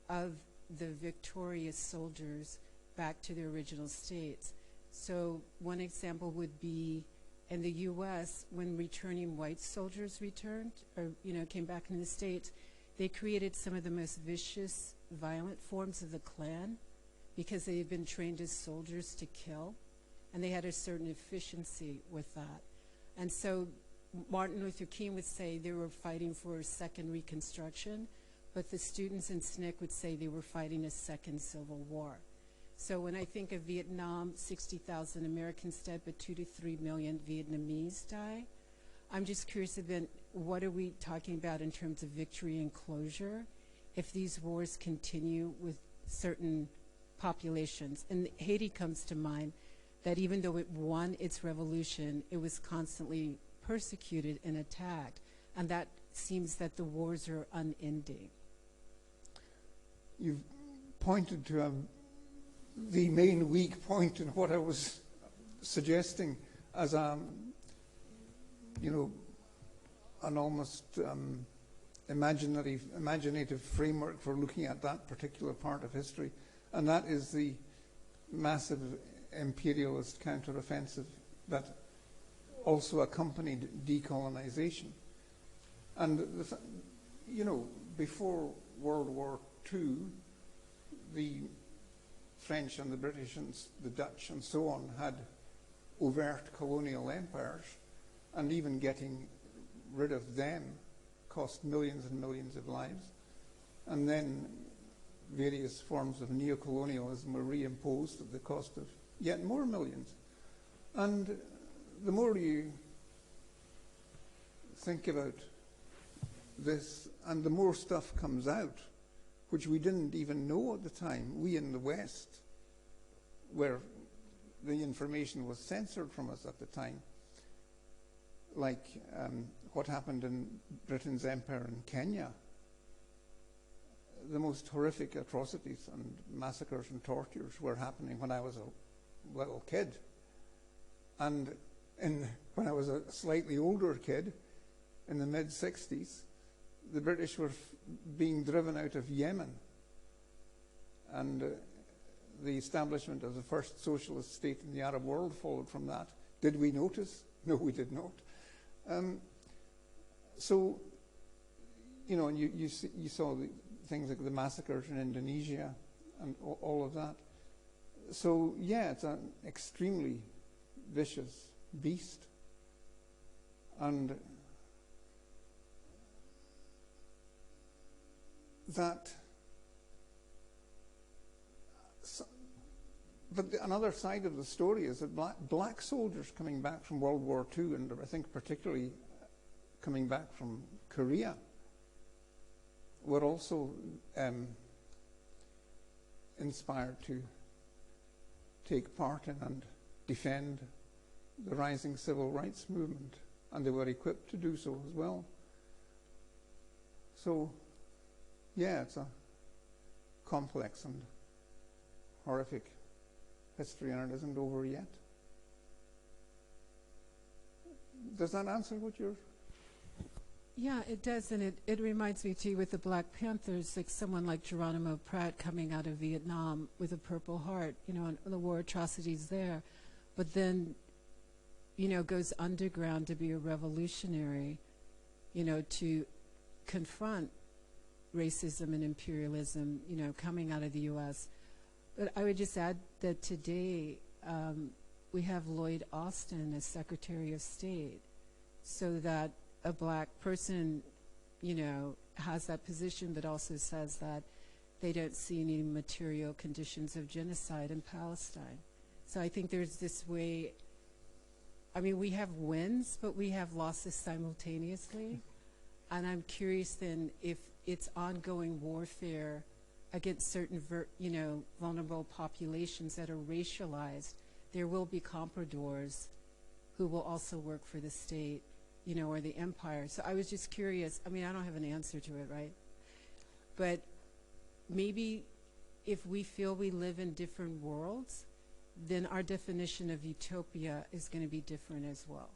of the victorious soldiers back to their original states. So one example would be in the U.S., when returning white soldiers returned, or, came back into the States, they created some of the most vicious, violent forms of the Klan because they had been trained as soldiers to kill, and they had a certain efficiency with that. And so Martin Luther King would say they were fighting for a second Reconstruction, but the students in SNCC would say they were fighting a second Civil War. So when I think of Vietnam, 60,000 Americans dead, but 2 to 3 million Vietnamese die, I'm just curious about what are we talking about in terms of victory and closure if these wars continue with certain populations. And Haiti comes to mind, that even though it won its revolution, it was constantly persecuted and attacked. And that seems that the wars are unending. You've pointed to the main weak point in what I was suggesting as an almost imaginative framework for looking at that particular part of history, and that is the massive imperialist counteroffensive that also accompanied decolonization. And before World War II, the French and the British and the Dutch and so on had overt colonial empires, and even getting rid of them cost millions and millions of lives. And then various forms of neocolonialism were reimposed at the cost of yet more millions. And the more you think about this, and the more stuff comes out, which we didn't even know at the time, we in the West, where the information was censored from us at the time, like what happened in Britain's empire in Kenya, the most horrific atrocities and massacres and tortures were happening when I was a little kid. And when I was a slightly older kid, in the mid-60s, the British were being driven out of Yemen. And the establishment of the first socialist state in the Arab world followed from that. Did we notice? No, we did not. So, and you saw the things like the massacres in Indonesia and all of that. So, yeah, it's an extremely vicious beast. And that, but another side of the story is that black soldiers coming back from World War II, and I think particularly coming back from Korea, were also inspired to take part in and defend the rising civil rights movement, and they were equipped to do so as well. So, yeah, it's a complex and horrific history, and it isn't over yet. Does that answer what you're... Yeah, it does, and it reminds me too with the Black Panthers, like someone like Geronimo Pratt coming out of Vietnam with a Purple Heart, and the war atrocities there, but then, goes underground to be a revolutionary, to confront racism and imperialism, coming out of the U.S. But I would just add that today we have Lloyd Austin as Secretary of State, so that a black person, has that position, but also says that they don't see any material conditions of genocide in Palestine. So I think there's this way, we have wins, but we have losses simultaneously. And I'm curious then if it's ongoing warfare against certain, vulnerable populations that are racialized, there will be compradors who will also work for the state, or the empire. So I was just curious. I don't have an answer to it, right? But maybe if we feel we live in different worlds, then our definition of utopia is going to be different as well.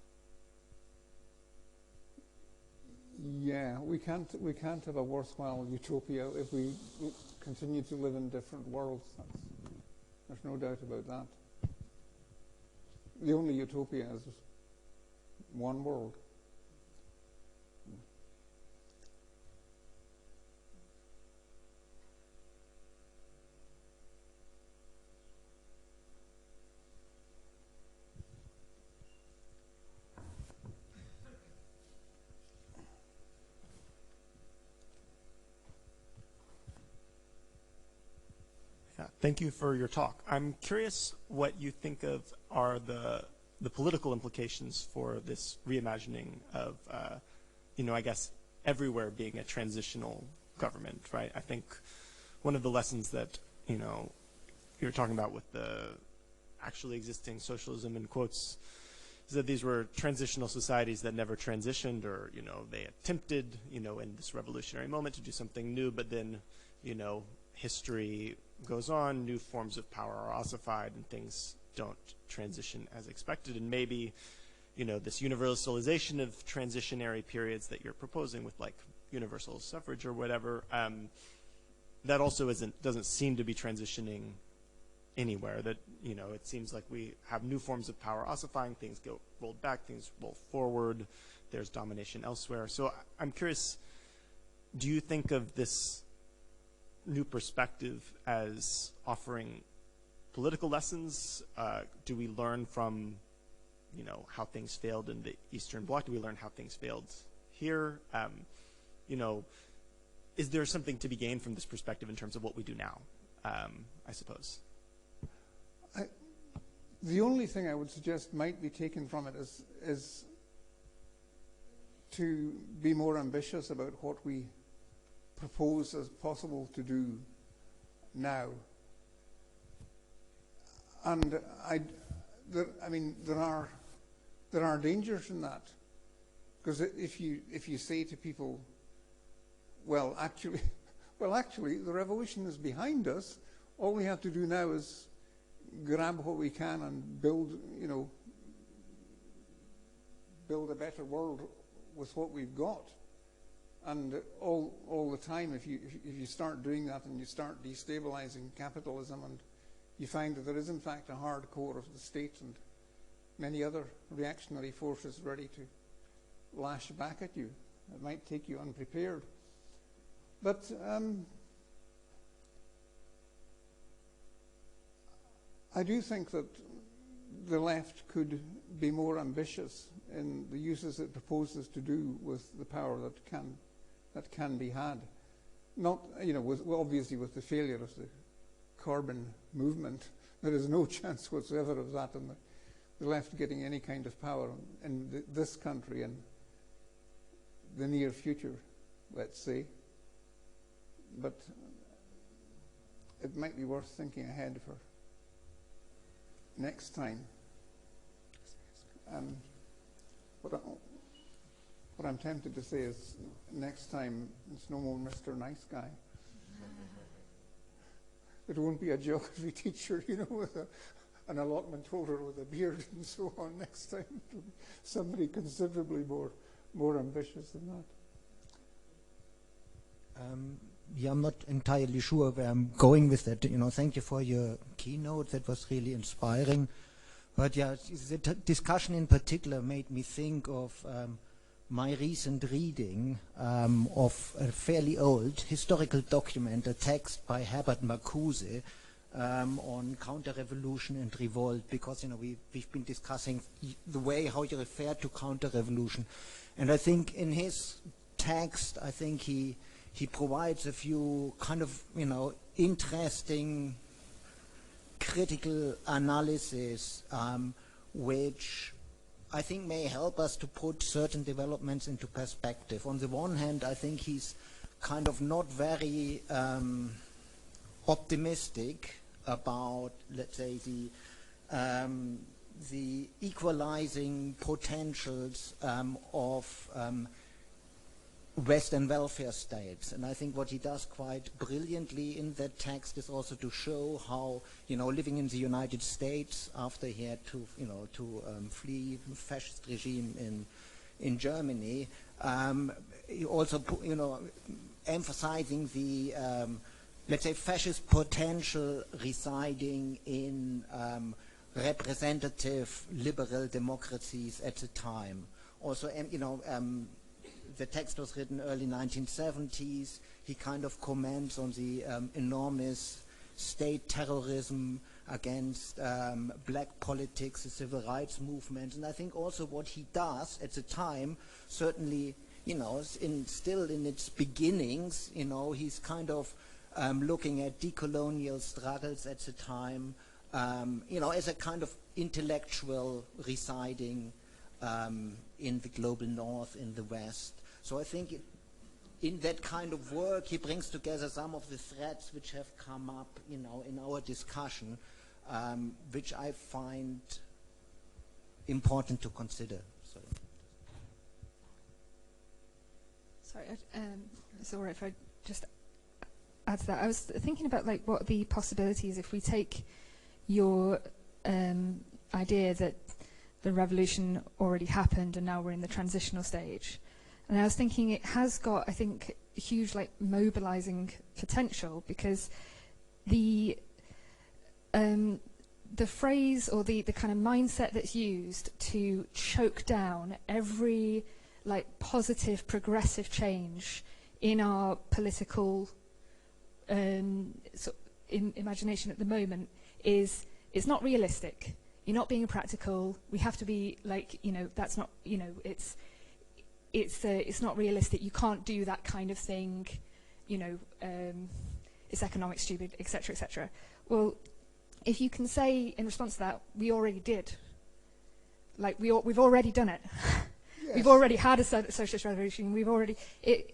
Yeah, we can't have a worthwhile utopia if we continue to live in different worlds. There's no doubt about that. The only utopia is one world. Thank you for your talk. I'm curious what you think of are the political implications for this reimagining of, I guess, everywhere being a transitional government, right? I think one of the lessons that, you're talking about with the actually existing socialism in quotes is that these were transitional societies that never transitioned, or, they attempted, in this revolutionary moment to do something new, but then, history goes on, new forms of power are ossified, and things don't transition as expected. And maybe, this universalization of transitionary periods that you're proposing with like universal suffrage or whatever, that also doesn't seem to be transitioning anywhere. That, it seems like we have new forms of power ossifying, things go rolled back, things roll forward, there's domination elsewhere. So I'm curious, do you think of this new perspective as offering political lessons? Do we learn from, how things failed in the Eastern Bloc? Do we learn how things failed here? Is there something to be gained from this perspective in terms of what we do now, I suppose? The only thing I would suggest might be taken from it is to be more ambitious about what we propose as possible to do now. And there are dangers in that, because if you say to people, well, actually, the revolution is behind us. All we have to do now is grab what we can and build a better world with what we've got. And all the time, if you start doing that and you start destabilizing capitalism, and you find that there is in fact a hard core of the state and many other reactionary forces ready to lash back at you, it might take you unprepared. But I do think that the left could be more ambitious in the uses it proposes to do with the power that can be had. Not, obviously with the failure of the carbon movement, there is no chance whatsoever of that in the left getting any kind of power in this country in the near future, let's say. But it might be worth thinking ahead for next time. What I'm tempted to say is, next time it's no more Mr. Nice Guy. It won't be a geography teacher, with an allotment holder with a beard and so on. Next time it'll be somebody considerably more ambitious than that. Yeah, I'm not entirely sure where I'm going with that. Thank you for your keynote. That was really inspiring. But yeah, the discussion in particular made me think of my recent reading of a fairly old historical document, a text by Herbert Marcuse on counter-revolution and revolt, because we've been discussing the way how you refer to counter-revolution. And I think in his text, I think he provides a few kind of, interesting critical analysis, which I think may help us to put certain developments into perspective. On the one hand, I think he's kind of not very optimistic about, let's say, the equalizing potentials of Western welfare states. And I think what he does quite brilliantly in that text is also to show how, living in the United States after he had to, flee fascist regime in Germany, he also, emphasizing the, let's say, fascist potential residing in representative liberal democracies at the time. also, the text was written early 1970s. He kind of comments on the enormous state terrorism against black politics, the civil rights movement, and I think also what he does at the time, certainly, still in its beginnings, he's kind of looking at decolonial struggles at the time, as a kind of intellectual residing in the global north, in the West. So I think in that kind of work, he brings together some of the threads which have come up, in our discussion, which I find important to consider. Sorry, it's all right if I just add to that. I was thinking about what are the possibilities if we take your idea that the revolution already happened and now we're in the transitional stage. And I was thinking it has got, I think, huge mobilizing potential, because the phrase or the kind of mindset that's used to choke down every positive, progressive change in our political imagination at the moment is it's not realistic. You're not being practical. We have to be that's not, it's not realistic. You can't do that kind of thing. It's economic stupid, etc., etc. Well, if you can say in response to that, we already did. We've already done it. Yes. We've already had a socialist revolution.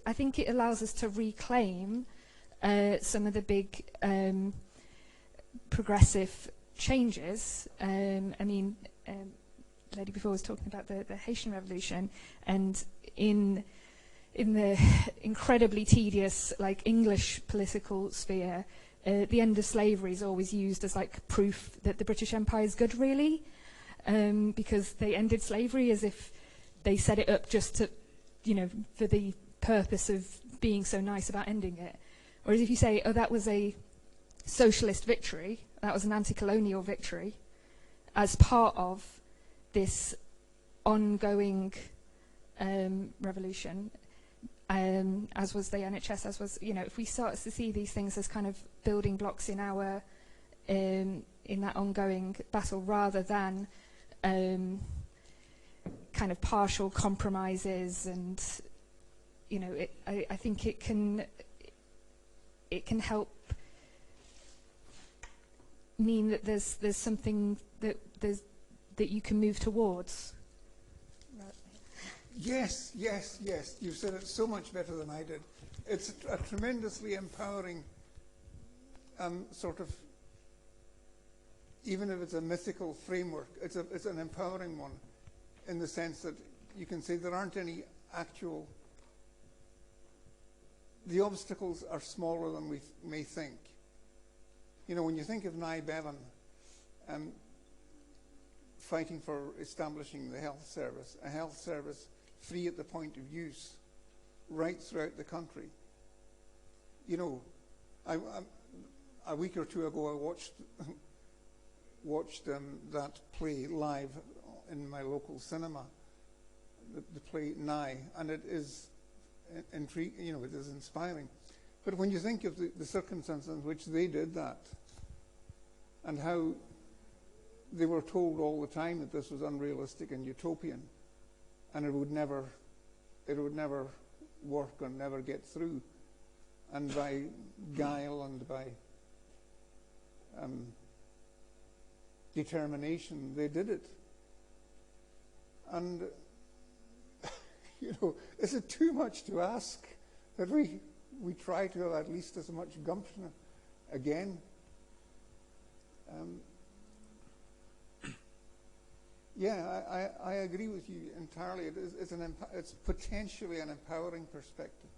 I think it allows us to reclaim some of the big progressive changes. Lady before was talking about the Haitian Revolution, and in the incredibly tedious English political sphere, the end of slavery is always used as proof that the British Empire is good, really, because they ended slavery as if they set it up just to, for the purpose of being so nice about ending it. Whereas if you say, oh, that was a socialist victory, that was an anti-colonial victory, as part of this ongoing revolution, as was the NHS, as was, if we start to see these things as kind of building blocks in our, in that ongoing battle, rather than kind of partial compromises, and I think it can help mean that there's something that you can move towards. Yes. You've said it so much better than I did. It's a tremendously empowering sort of, even if it's a mythical framework, it's an empowering one, in the sense that you can say there aren't any actual, the obstacles are smaller than we may think. When you think of Nye Bevan fighting for establishing the health service, a health service free at the point of use, right throughout the country. A week or two ago, I watched that play live in my local cinema, the play Nye, and it is intriguing. It is inspiring. But when you think of the circumstances in which they did that, and how they were told all the time that this was unrealistic and utopian, and it would never work and never get through, and by guile and by determination, they did it. And is it too much to ask that we try to have at least as much gumption again? I agree with you entirely. It's potentially an empowering perspective.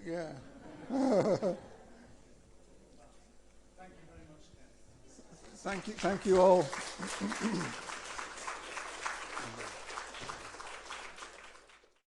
Yeah. Thank you all.